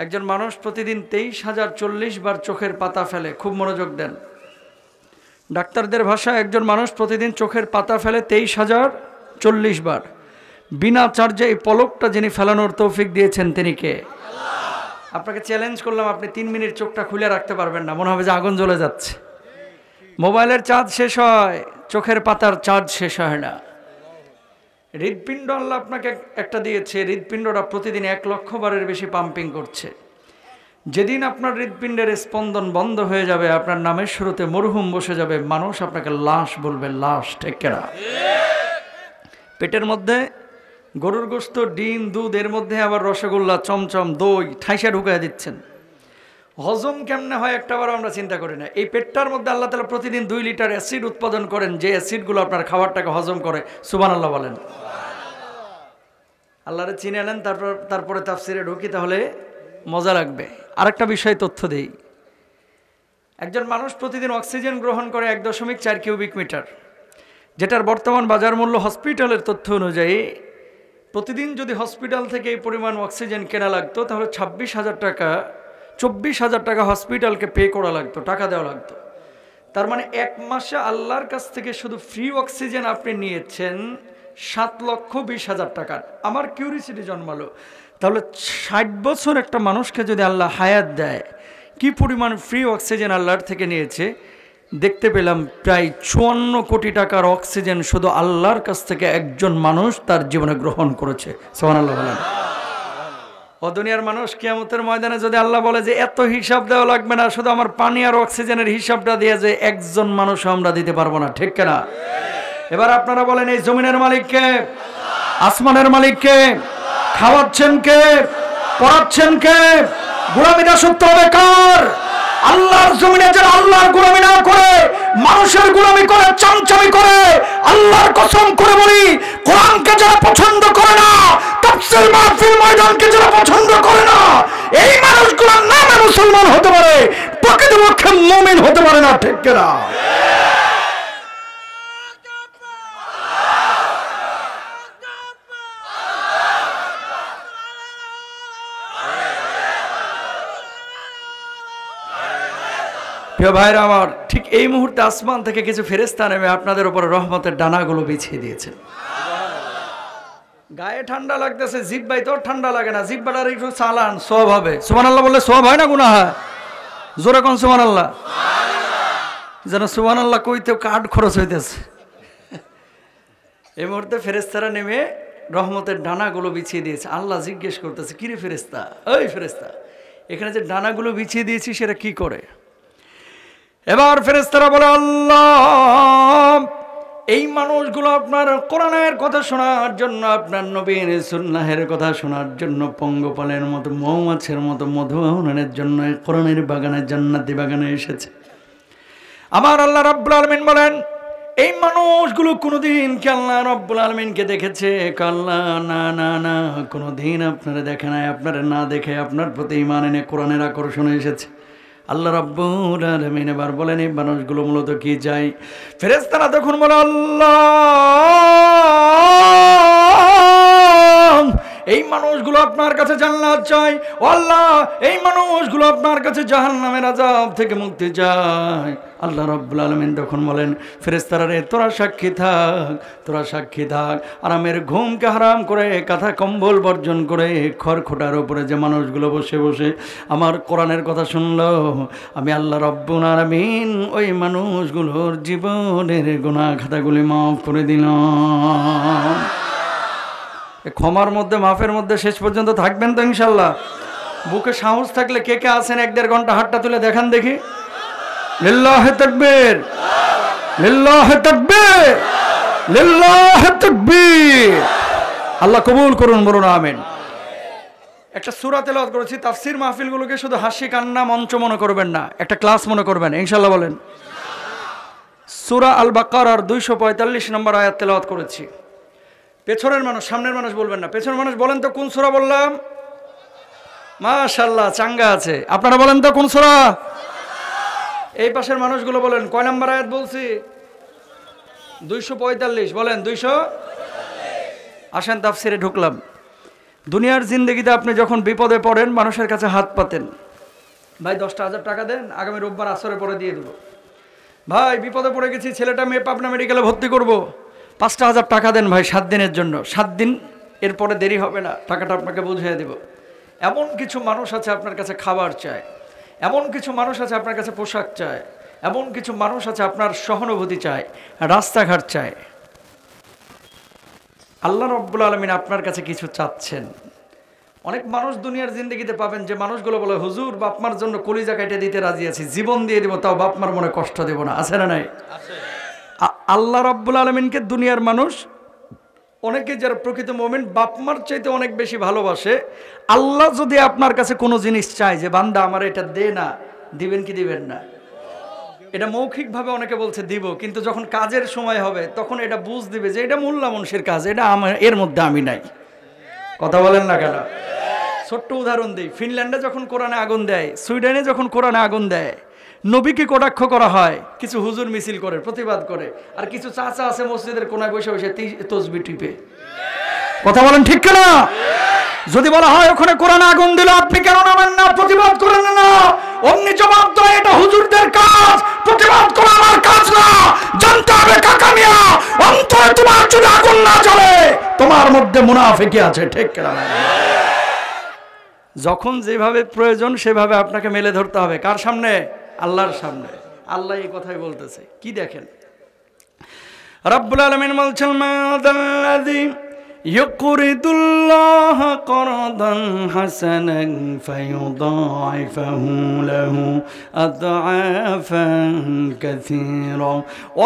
একজন মানুষ প্রতিদিন 23,040 বার চোখের পাতা ফেলে। খুব মনোযোগ দেন। ডাক্তারদের ভাষায় একজন মানুষ প্রতিদিন চোখের পাতা ফেলে 23,040 বার। বিনা চার্জে এই পলকটা যিনি ফেলানোর তৌফিক দিয়েছেন তিনি কে? আপনাকে চ্যালেঞ্জ করলাম, আপনি 3 মিনিট চোখটা খুলে রাখতে পারবেন না, মনে হবে যে আগুন জ্বলে যাচ্ছে। মোবাইলের চার্জ শেষ হয়, চোখের পাতার চার্জ শেষ হয় না। হৃদপিণ্ড আল্লাহ আপনাকে একটা দিয়েছে, হৃদপিণ্ডটা প্রতিদিন 1 লক্ষ বারের বেশি পাম্পিং করছে। যেদিন আপনার হৃদপিণ্ডের স্পন্দন বন্ধ হয়ে যাবে, আপনার নামের শুরুতে মরহুম বসে যাবে, মানুষ আপনাকে লাশ বলবে, লাশ। ঠিক কিনা? পেটের মধ্যে গরুর গোশত, ডিম, দুধ, এর মধ্যে আবার রসগোল্লা, চমচম, দই ঠাইসা ঢুকাই দিচ্ছেন। হজম কেমনে হয় একটাবারও আমরা চিন্তা করি না। এই পেটটার মধ্যে আল্লাহ তাআলা প্রতিদিন 2 লিটার অ্যাসিড উৎপাদন করেন, যে অ্যাসিডগুলো আপনার খাবারটাকে হজম করে। সুবহানাল্লাহ বলেন। আল্লাহরে চিনে নেন, তারপরে তাফসিরে ঢুকি, তাহলে মজা লাগবে। আরেকটা বিষয় তথ্য দেই। একজন মানুষ প্রতিদিন অক্সিজেন গ্রহণ করে 1.4 কিউবিক মিটার, যেটার বর্তমান বাজার মূল্য হসপিটালের তথ্য অনুযায়ী প্রতিদিন যদি হসপিটাল থেকে এই পরিমাণ অক্সিজেন কেনা লাগতো, তাহলে 24,000 টাকা হসপিটালকে পে করা লাগতো, টাকা দেওয়া লাগতো। তার মানে 1 মাসে আল্লাহর কাছ থেকে শুধু ফ্রি অক্সিজেন আপনি নিয়েছেন 7,20,000 টাকার। আমার কিউরিসিটি জন্মালো, তাহলে 60 বছর একটা মানুষকে যদি আল্লাহ হায়াত দেয়, কি পরিমাণ ফ্রি অক্সিজেন আল্লাহর থেকে নিয়েছে। দেখতে পেলাম প্রায় 54 কোটি টাকার অক্সিজেন শুধু আল্লাহর কাছ থেকে একজন মানুষ তার জীবনে গ্রহণ করেছে। সুবহানাল্লাহ বলেন। ও দুনিয়ার মানুষ, কিয়ামতের ময়দানে যদি আল্লাহ বলে যে এত হিসাব দেওয়া লাগবে না, শুধু আমার পানি আর অক্সিজেনের হিসাবটা দিয়ে যে একজন মানুষ আমরা দিতে পারবো না। ঠিক কিনা? এবার আপনারা বলেন, এই জমিনের মালিক কে? আসমানের মালিক কে? খাওয়াচ্ছেন কে? পড়াচ্ছেন কে? গোলামি দাসত্ব হবে কার? আল্লাহর জমিনে যারা আল্লাহর গোলামি না করে মানুষের গোলামি করে, চামচামি করে, আল্লাহর কসম করে বলি, কোরআনকে যারা পছন্দ করে না, তাফসীর মাহফিল ময়দানকে যারা পছন্দ করে না, এই মানুষগুলোর নামে মুসলমান হতে পারে, প্রকৃতপক্ষে মুমিন হতে পারে না। ঠিক কিনা? প্রিয় ভাইরা আমার, ঠিক এই মুহূর্তে আসমান থেকে কিছু ফেরেশতা নেমে আপনাদের উপরে রহমতের ডানাগুলো বিছিয়ে দিয়েছে। গায়ে ঠান্ডা লাগতেছে, জিহ্বায় তো ঠান্ডা লাগে না, জিহ্বাটার একটু চালান, সওয়াব হবে। সুবহানাল্লাহ বললে সওয়াব হয় না গুনাহ হয়? জোরে কোন সুবহানাল্লাহ। যেন সুবহানাল্লাহ কইতে কাঠ খরচ হইতেছে। এই মুহূর্তে ফেরেশতারা নেমে রহমতের ডানাগুলো বিছিয়ে দিয়েছে। আল্লাহ জিজ্ঞেস করতেছে, কিরে ফেরেশতা, ওই ফেরেশতা, এখানে যে ডানাগুলো বিছিয়ে দিয়েছি সেটা কি করে? এবার ফেরেশতারা বলে, আল্লাহ, এই মানুষগুলো আপনার কোরআনের কথা শোনার জন্য, আপনার নবীর সুন্নাহের কথা শোনার জন্য পঙ্গপালের মতো, মৌমাছির মতো মধু আহরণের জন্য কোরআনের বাগানে, জান্নাতি বাগানে এসেছে। আমার আল্লাহ রাব্বুল আলামিন বলেন, এই মানুষগুলো কোনোদিন কি আল্লাহ রাব্বুল আলামিনকে দেখেছে? আল্লাহ না না না, কোনোদিন আপনারা দেখে নাই। আপনারা না দেখে আপনার প্রতি ঈমান এনে কোরআনের আকর্ষণে এসেছে। আল্লাহ রাব্বুল আলামিন এবার বলেন, এই মানুষগুলো মূলত কি চাই? ফেরেশতারা তখন বলে, আল্লাহ, এই মানুষগুলো আপনার কাছে জান্নাত চায়। ও আল্লাহ, এই মানুষগুলো আপনার কাছে জাহান্নামের আযাব থেকে মুক্তি চায়। আল্লাহ রাব্বুল আলামিন তখন বলেন, ফেরেশতারা রে, তোরা সাক্ষী থাক, তোরা সাক্ষী থাক। আরামের ঘুমকে হারাম করে, কাঁথা কম্বল বর্জন করে, খড়খোটার উপরে যে মানুষগুলো বসে বসে আমার কোরআনের কথা শুনলো, আমি আল্লাহ রাব্বুল আলামিন ওই মানুষগুলোর জীবনের গুনাহ খাতাগুলি মাফ করে দিলাম। ক্ষমার মধ্যে, মাফের মধ্যে শেষ পর্যন্ত থাকবেন তো ইনশাল্লাহ? বুকে সাহস থাকলে কে কে আছেন 1-1.5 ঘন্টা হাতটা তুলে দেখান দেখি। লিল্লাহি তাকবীর, লিল্লাহি তাকবীর, লিল্লাহি তাকবীর। আল্লাহ কবুল করুন, বলুন আমিন। একটা সূরা তেলাওয়াত করেছি। তাফসীর মাহফিলগুলোকে শুধু হাসি কান্না মঞ্চ মনে করবেন না, একটা ক্লাস মনে করবেন ইনশাল্লাহ। বলেন, সূরা আল বাকারার 245 নম্বর আয়াত তেলাওয়াত করেছি। পেছনের মানুষ, সামনের মানুষ বলবেন না। পেছনের মানুষ বলেন তো কোন সূরা বললাম? মাশাআল্লাহ, চাঙ্গা আছে। আপনারা বলেন তো কোন সূরা? এই পাশের মানুষগুলো বলেন, কয় নাম্বার আয়াত বলছি? 245। বলেন 245। আসেন তাফসিরে ঢুকলাম। দুনিয়ার জিন্দগিতে আপনি যখন বিপদে পড়েন মানুষের কাছে হাত পাতেন, ভাই 10,000 টাকা দেন, আগামী রোববার আসরে পরে দিয়ে দেবো। ভাই বিপদে পড়ে গেছি, ছেলেটা মেয়ে পাবনা মেডিকেলে ভর্তি করব, 5,000 টাকা দেন ভাই 7 দিনের জন্য, 7 দিন এরপরে দেরি হবে না, টাকাটা আপনাকে বুঝিয়ে দেব। এমন কিছু মানুষ আছে আপনার কাছে খাবার চায়, এমন কিছু মানুষ আছে আপনার কাছে পোশাক চায়, এমন কিছু মানুষ আছে আপনার সহানুভূতি চায়, রাস্তাঘাট চায়। আল্লাহ রাব্বুল আলামিন আপনার কাছে কিছু চাচ্ছেন। অনেক মানুষ দুনিয়ার জিন্দগিতে পাবেন যে মানুষগুলো বলে, হুজুর বাপমার জন্য কলিজা কেটে দিতে রাজি আছি, জীবন দিয়ে দিব, তাও বাপমার মনে কষ্ট দেব না। আছে না নাই? আল্লাহ রাব্বুল আলামিনকে দুনিয়ার মানুষ অনেকে যারা প্রকৃত মুমিন বাপমার চাইতে অনেক বেশি ভালোবাসে। আল্লাহ যদি আপনার কাছে কোনো জিনিস চায় যে বান্দা আমার এটা দে না, দিবেন কি দিবেন না? এটা মৌখিকভাবে অনেকে বলছে দিব, কিন্তু যখন কাজের সময় হবে তখন এটা বুঝ দিবে যে এটা মোল্লা মুন্সির কাজ, এটা আমার, এর মধ্যে আমি নাই। কথা বলেন না কেন? ছোট্ট উদাহরণ দিই, ফিনল্যান্ডে যখন কোরআনে আগুন দেয়, সুইডেনে যখন কোরআনে আগুন দেয়, নবীকে কটাক্ষ করা হয়, কিছু হুজুর মিছিল করে প্রতিবাদ করে, আর কিছু চাচা আছে মসজিদের কোনায় বসে বসে তসবি টিপে। কথা বলেন ঠিক কিনা? যদি বলা হয় ওখানে কোরআনে আগুন দিল, আপনি কেন নামেন না, প্রতিবাদ করেন না? অমনি জবাব দেয়, এটা হুজুরদের কাজ, প্রতিবাদ করা আমার কাজ না। জানতে হবে কাকা মিয়া, অন্তরে তোমার যদি আগুন না জ্বলে তোমার মধ্যে মুনাফিকি আছে। ঠিক কিনা? যখন যেভাবে প্রয়োজন সেভাবে আপনাকে মেলে ধরতে হবে। কার সামনে? আল্লাহর সামনে। আল্লাহ এই কথাই বলতেছে। কি দেখেন, রাব্বুল আলামিন বলছেন, মাদাল্লাযী ইউকরিদুল্লাহ করদান হাসানান ফায়ুদাইফাহু লাহু আদআফান কাসীরা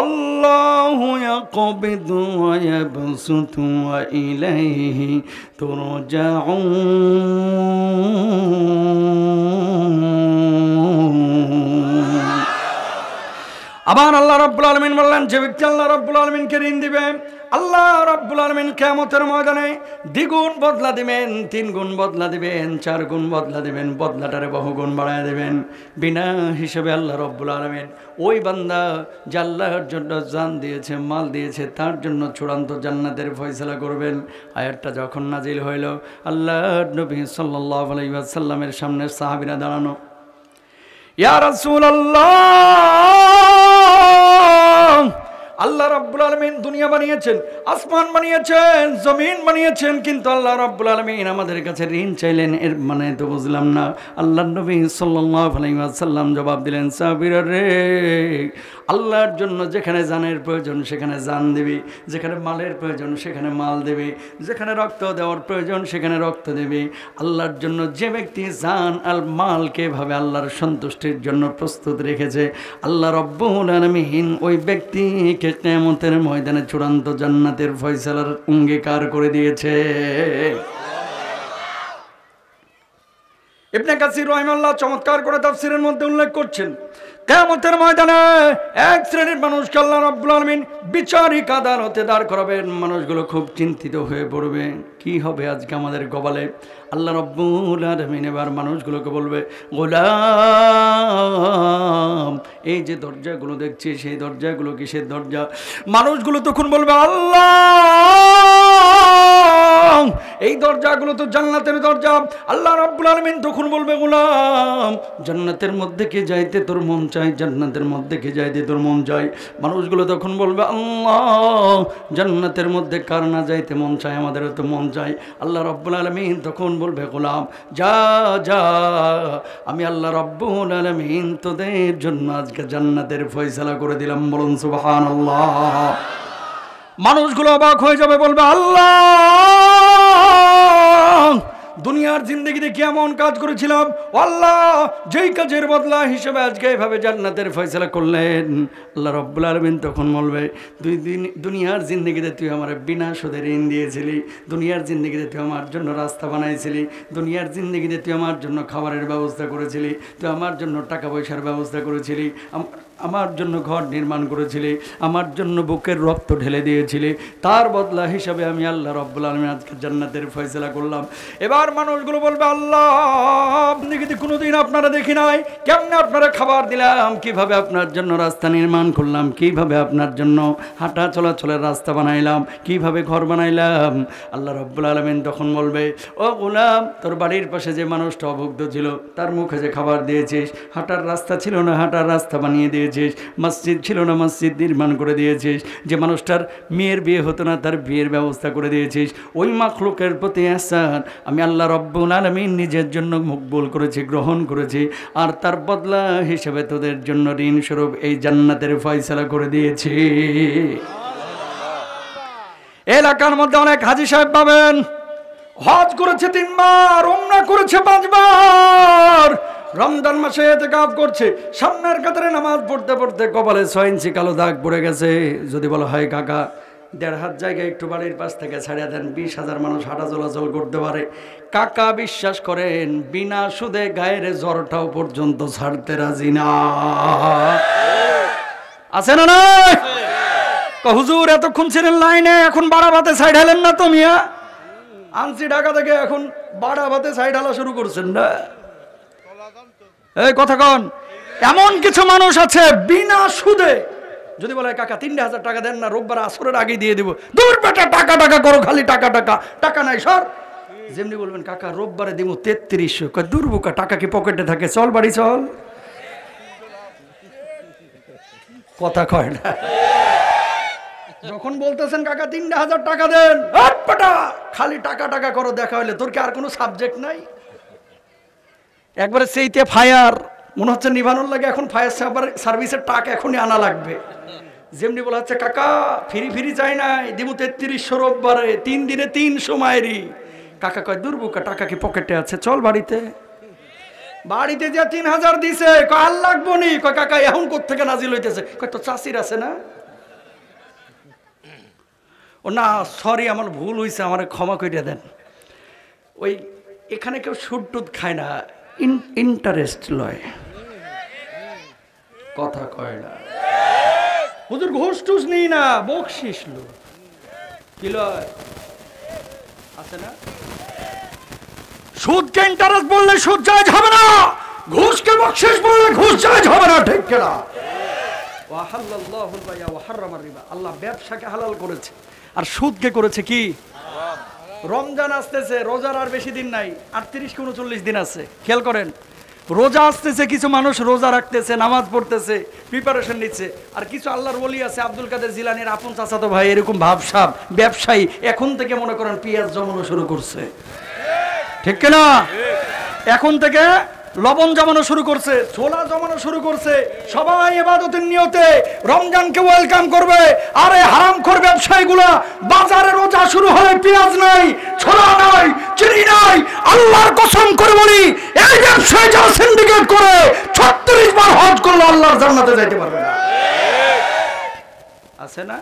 আল্লাহু ইয়াকবিদু ওয়া ইয়াবসুতু ওয়া ইলাইহি তুরজাউন। আবার আল্লাহ রাব্বুল আলামিন বললেন, যে ব্যক্তি আল্লাহ রাব্বুল আলামিনকে ঋণ দিবে, আল্লাহ রাব্বুল আলামিন কিয়ামতের ময়দানে দ্বিগুণ বদলা দিবেন, 3 গুণ বদলা দিবেন, 4 গুণ বদলা দিবেন, বদলাটারে বহুগুণ বাড়ায় দেবেন বিনা হিসেবে। আল্লাহ রাব্বুল আলামিন ওই বান্দা যে আল্লাহর জন্য জান দিয়েছে, মাল দিয়েছে, তার জন্য চূড়ান্ত জান্নাতের ফয়সালা করবেন। আয়াতটা যখন নাজিল হইল, আল্লাহর নবী সাল্লাল্লাহু আলাইহি ওয়াসাল্লামের সামনে সাহাবীরা দাঁড়ানো, ইয়া রাসূলুল্লাহ, আল্লাহ রাব্বুল আলামিন দুনিয়া বানিয়েছেন, আসমান বানিয়েছেন, জমিন বানিয়েছেন, কিন্তু আল্লাহ রাব্বুল আলামিন আমাদের কাছে ঋণ চাইলেন, এর মানে তো বুঝলাম না। আল্লাহর নবী সাল্লাল্লাহু আলাইহি ওয়াসাল্লাম জবাব দিলেন, সাহাবীরা রে, আল্লাহর জন্য যেখানে জানের প্রয়োজন সেখানে জান দিবি, যেখানে মালের প্রয়োজন সেখানে মাল দেবে, যেখানে রক্ত দেওয়ার প্রয়োজন সেখানে রক্ত দেবে। আল্লাহর জন্য যে ব্যক্তি জান আর মালকে ভাবে আল্লাহর সন্তুষ্টির জন্য প্রস্তুত রেখেছে, আল্লাহ রাব্বুল আলামিন ওই ব্যক্তিকে কিয়ামতের ময়দানে চূড়ান্ত জান্নাতের ফয়সালার অঙ্গীকার করে দিয়েছে। ইবনে কাসির রাহিমাহুল্লাহ চমৎকার করে তাফসীরের মধ্যে উল্লেখ করছেন, কিয়ামতের ময়দানে এক শ্রেণীর মানুষকে আল্লাহ রাব্বুল আলামিন বিচারিক আদালতে দাঁড় করাবেন। মানুষগুলো খুব চিন্তিত হয়ে পড়বে, কি হবে আজকে আমাদের কপালে। আল্লাহ রাব্বুল আলামিন এবার মানুষগুলোকে বলবে, গোলাম, এই যে দরজাগুলো দেখছি সেই দরজাগুলো কিসের দরজা? মানুষগুলো তখন বলবে, আল্লাহ, এই দরজাগুলো তো জান্নাতের দরজা। আল্লাহ রাব্বুল আলামিন তখন বলবে, গোলাম, জান্নাতের মধ্যে কে যাইতে তোর মন চাই? জান্নাতের মধ্যে কে যাইতে তোর মন চাই? মানুষগুলো তখন বলবে, আল্লাহ, জান্নাতের মধ্যে কার না যাইতে মন চায়? আমাদেরও তো মন চাই। আল্লাহ রাব্বুল আলামিন তখন বলবে, গোলাম, যা যা, আমি আল্লাহ রাব্বুল আলামিন তোদের জন্য আজকে জান্নাতের ফয়সালা করে দিলাম। বলুন সুবহানাল্লাহ। মানুষগুলো অবাক হয়ে যাবে, বলবে, আল্লাহ, দুনিয়ার জিন্দগিতে কেমন কাজ করেছিলাম, আল্লাহ যেই কাজের বদলা হিসেবে আজকে এভাবে জান্নাতের ফয়সালা করলেন। আল্লাহ রাব্বুল আলামিন তখন বলবে, দুনিয়ার জিন্দগিতে তুই আমার বিনা সুদে ঋণ দিয়েছিলি, দুনিয়ার জিন্দগিতে তুই আমার জন্য রাস্তা বানাইছিলি, দুনিয়ার জিন্দগিতে তুই আমার জন্য খাবারের ব্যবস্থা করেছিলি, তুই আমার জন্য টাকা পয়সার ব্যবস্থা করেছিলি, আমার জন্য ঘর নির্মাণ করেছিলে, আমার জন্য বুকের রক্ত ঢেলে দিয়েছিলে, তার বদলা হিসাবে আমি আল্লাহ রব্বুল আলামিন আজকে জান্নাতের ফয়সালা করলাম। এবার মানুষগুলো বলবে, আল্লাহ আপনি কিন্তু কোনোদিন আপনারা দেখি নাই, কেমনে আপনারা খাবার দিলাম, কিভাবে আপনার জন্য রাস্তা নির্মাণ করলাম, কিভাবে আপনার জন্য হাঁটা চলাচলের রাস্তা বানাইলাম, কিভাবে ঘর বানাইলাম। আল্লাহ রব্বুল আলামিন তখন বলবে, ও গোলাম, তোর বাড়ির পাশে যে মানুষটা অভুক্ত ছিল তার মুখে যে খাবার দিয়েছিস, হাঁটার রাস্তা ছিল না হাঁটার রাস্তা বানিয়ে দিয়েছিস, মসজিদ ছিল না মসজিদ নির্মাণ করে দিয়েছিস, যে মানুষটার মেয়ের বিয়ে হতো না তার বিয়ের ব্যবস্থা করে দিয়েছিস, ওই মাখলুকের প্রতি ihsan আমি আল্লাহ রব্বুল আলামিন নিজের জন্য মকবুল করেছি, গ্রহণ করেছি, আর তার বদলা হিসেবে তোদের জন্য ঋণ স্বরূপ এই জান্নাতের ফয়সালা করে দিয়েছি। এলাকার মধ্যে অনেক হাজী সাহেব পাবেন, হজ করেছে 3 বার, উমরা করেছে 5 বার, রমজান মাসে ইতিকাফ করছে, সামনের কাতারে নামাজ পড়তে পড়তে কপালে 6 ইঞ্চি কালো দাগ পড়ে গেছে। যদি বলা হয় কাকা 1.5 হাত জায়গায় একটু বাড়ির পাশ থেকে ছাড়িয়ে দেন, 20,000 মানুষ হাঁটা চলাচল করতে পারে, কাকা বিশ্বাস করেন বিনা সুদে গায়ের জ্বরটাও পর্যন্ত ছাড়তে রাজি না। আছে না নয়? হুজুর এতক্ষণ ছিলেন লাইনে, এখন বাড়াবাতে সাইড হেলেন না তো মিয়া? আনছি ঢাকা থেকে, এখন বাড়াবাতে সাইড হালা শুরু করছেন না? এই কথা কন। এমন কিছু মানুষ আছে বিনা সুদে, যদি বলে কাকা 3,000 টাকা দেন না, রোববার আসরের আগে দিয়ে দিব, দূর বেটা টাকা টাকা করো, খালি টাকা টাকা, টাকা নাই সর। যেমনি বলবেন কাকা রোববারে দিব 3300, কয় দূর বোকা, টাকা কি পকেটে থাকে, চল বাড়ি চল। কথা কয় না। যখন বলতেছেন কাকা 3,000 টাকা দেন, খালি টাকা টাকা করো, দেখা হইলে তোর কি আর কোনো সাবজেক্ট নাই? একবারে সেইতে ফায়ার মনে হচ্ছে নিভানোর লাগে, এখন ফায়ার সার্ভিসের টাকা এখনই আনা লাগবে। যেমনি বলা হচ্ছে কাকা ফিরি ফিরি চাই নাই, দিব 3300 রোববারে, 3 দিনে 300 মায়েরই। কাকা কয় দূর বোকা, টাকা কি পকেটে আছে, চল বাড়িতে। বাড়িতে যে 3,000 দিছে, কয় আর লাগবো নি, কয় কাকা এখন কোত্থেকে নাজিল হইতেছে, কয় তো চাষির আছে না? ও না সরি আমার ভুল হয়েছে, আমার ক্ষমা করে দেন। ওই এখানে কেউ সুদ টুদ খায় না, ইন্টারেস্ট লয়। কথা কয় না। হুজুর ঘুষ টুস নেই না, বকশিস লো কি লয় আছে না? সুদকে ইন্টারেস্ট বললে সুদ জায়েজ হবে না, ঘুষকে বকশিস বললে ঘুষ জায়েজ হবে না, ঠিক কিনা? ওয়াহাল্লাল্লাহুল বাই'a ওয়া হারামার রিবা, আল্লাহ ব্যবসাকে হালাল করেছে আর সুদকে করেছে কি? রমজান আসতেছে, রোজার আর বেশি দিন নাই, 38 কি 39 দিন আছে। খেয়াল করেন, রোজা আসতেছে, কিছু মানুষ রোজা রাখতেছে, নামাজ পড়তেছে, প্রিপারেশন নিচ্ছে, আর কিছু আল্লাহর ওলি আছে, আব্দুল কাদের জিলানীর আপন চাচাতো ভাই, এরকম ভাবসাব ব্যবসায়ী এখন থেকে মনে করেন পেঁয়াজ জমানো শুরু করছে, ঠিক কিনা? এখন থেকে লবণ জমানো শুরু করছে, ছোলা জমানো শুরু করছে, সবাই ইবাদতের নিয়তে রমজানকে ওয়েলকাম করবে। আরে হারামখোর ব্যবসায়ীগুলা বাজারে রোজা শুরু হলে পেঁয়াজ নাই, ছোলা নাই, চিনি নাই, আল্লাহর কসম করে বলি এই ব্যবসায়ী যারা সিন্ডিকেট করে 36 বার হজ করলে আল্লাহর জান্নাতে যাইতে পারবে না। আছে না?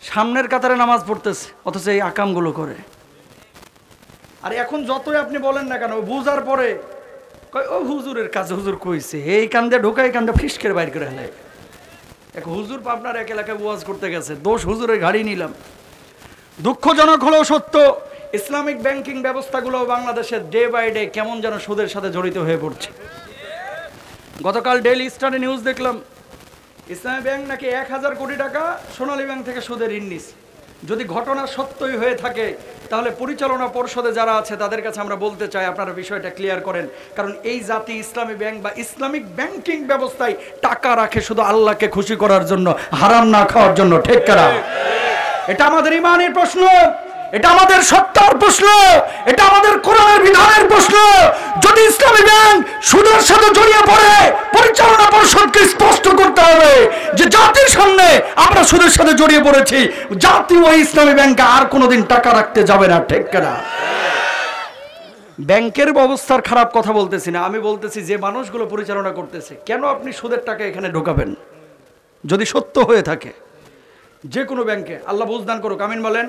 সামনের কাতারে নামাজ পড়তেছে, অথচ এই আকামগুলো করে। আর এখন যতই আপনি বলেন না কেন, বুঝার পরে কয় ও হুজুরের কাছে, হুজুর কইছে, এই কান্দে ঢোকাই কান্দে ফিসকের বাইর করে হেলে। এক হুজুর পাবনার এক এলাকায় ওয়াজ করতে গেছে, দোষ হুজুরের গাড়ি নিলাম। দুঃখজনক হলেও সত্য, ইসলামিক ব্যাংকিং ব্যবস্থাগুলো বাংলাদেশের ডে বাই ডে কেমন যেন সুদের সাথে জড়িত হয়ে পড়ছে। গতকাল ডেইলি স্টারে নিউজ দেখলাম, ইসলামী ব্যাংক নাকি 1,000 কোটি টাকা সোনালী ব্যাংক থেকে সুদের ঋণ নিছে। যদি ঘটনা সত্যই হয়ে থাকে তাহলে পরিচালনা পর্ষদে যারা আছে তাদের কাছে আমরা বলতে চাই আপনারা বিষয়টা ক্লিয়ার করেন, কারণ এই জাতি ইসলামী ব্যাংক বা ইসলামিক ব্যাংকিং ব্যবস্থায় টাকা রাখে শুধু আল্লাহকে খুশি করার জন্য, হারাম না খাওয়ার জন্য, ঠিক কিনা? এটা আমাদের ইমানের প্রশ্ন, এটা আমাদের সত্তার প্রশ্ন, এটা আমাদের কোরআনের বিধানের প্রশ্ন। যদি ইসলামী ব্যাংক সুদের সাথে জড়িয়ে পড়ে, পরিচালনা পর্ষদকে স্পষ্ট করতে হবে যে জাতির সামনে আমরা সুদের সাথে জড়িয়ে পড়েছি, জাতি ওই ইসলামী ব্যাংকে আর কোনোদিন টাকা রাখতে যাবে না, ঠিক কিনা? ব্যাংকের অবস্থার খারাপ কথা বলতেছি না, আমি বলতেছি যে মানুষগুলো পরিচালনা করতেছে, কেন আপনি সুদের টাকা এখানে ঢোকাবেন যদি সত্য হয়ে থাকে? যে কোনো ব্যাংকে আল্লাহ বুঝদান করুক, আমিন বলেন।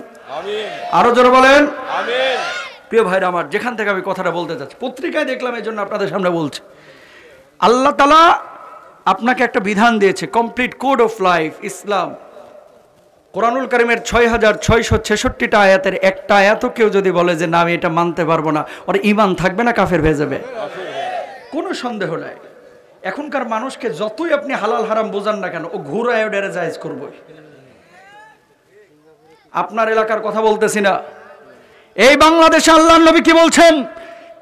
আরো জোরে বলেন। প্রিয় ভাইরা আমার, যেখান থেকে আমি কথাটা বলতে চাচ্ছি, পত্রিকায় দেখলাম, এই জন্য আপনাদের সামনে বলছি। আল্লাহ তাআলা আপনাকে একটা বিধান দিয়েছে, কমপ্লিট কোড অফ লাইফ ইসলাম। কোরআনুল কারীমের ৬৬৬৬টা আয়াতের একটা আয়াতও কেউ যদি বলে যে না আমি এটা মানতে পারবো না, ওর ঈমান থাকবে না কাফের হয়ে যাবে, কোনো সন্দেহ নাই। এখনকার মানুষকে যতই আপনি হালাল হারাম বোঝান না কেন, ও ঘুরায় ওডারে জায়েজ করবে। আপনার এলাকার কথা বলতেছি না, এই বাংলাদেশে আল্লাহর নবী কি বলছেন,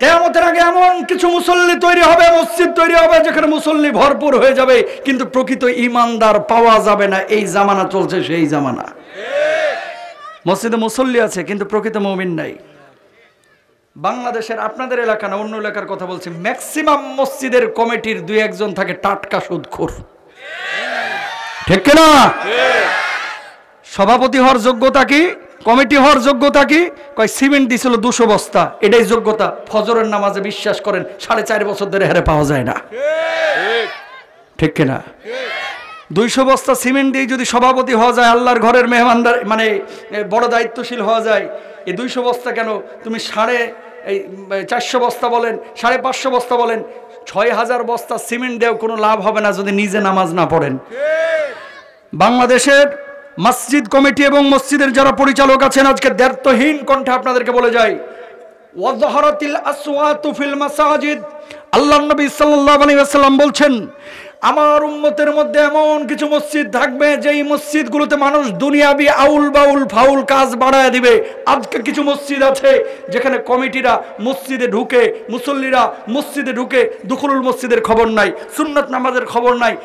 কিয়ামতের আগে এমন কিছু মুসল্লি তৈরি হবে, মসজিদ তৈরি হবে যেখানে মুসল্লি ভরপুর হয়ে যাবে, কিন্তু প্রকৃত ঈমানদার পাওয়া যাবে না। এই জামানা চলছে সেই জামানা। মসজিদে মুসল্লি আছে কিন্তু প্রকৃত মুমিন নাই। বাংলাদেশের আপনাদের এলাকা না অন্য এলাকার কথা বলছি, ম্যাক্সিমাম মসজিদের কমিটির দুই একজন থাকে টাটকা সুদখোর, ঠিক কিনা? সভাপতি হওয়ার যোগ্যতা কি, কমিটি হওয়ার যোগ্যতা কি? কয় সিমেন্ট দিছিল 200 বস্তা, এটাই যোগ্যতা। ফজরের নামাজে বিশ্বাস করেন 4.5 বছর ধরে হারে পাওয়া যায় না, ঠিক কিনা? 200 বস্তা সিমেন্ট দিয়ে যদি সভাপতি হওয়া যায়, আল্লাহর ঘরের মেহমানদার মানে বড় দায়িত্বশীল হওয়া যায়, এই 200 বস্তা কেন তুমি 450 বস্তা বলেন, 550 বস্তা বলেন, 6000 বস্তা সিমেন্ট দেও কোনো লাভ হবে না যদি নিজে নামাজ না পড়েন। বাংলাদেশের মসজিদ কমিটি এবং মসজিদের যারা পরিচালক আছেন, আজকে দ্ব্যর্থহীন কণ্ঠে আপনাদেরকে বলে যাই, ওয়াযহারাতিল আসওয়াতু ফিল মাসাজিদ। আল্লাহর নবী সাল্লাল্লাহু আলাইহি ওয়াসাল্লাম বলছেন, আমার উম্মতের মধ্যে এমন কিছু মসজিদ থাকবে যেই মসজিদগুলোতে মানুষ দুনিয়াবি আউল বাউল ফাউল কাজ বাড়ায় দিবে। আজকে কিছু মসজিদ আছে যেখানে কমিটিরা মসজিদে ঢুকে, মুসল্লিরা মসজিদে ঢুকে দুখুলুল মসজিদের খবর নাই, সুন্নাত নামাজের খবর নাই,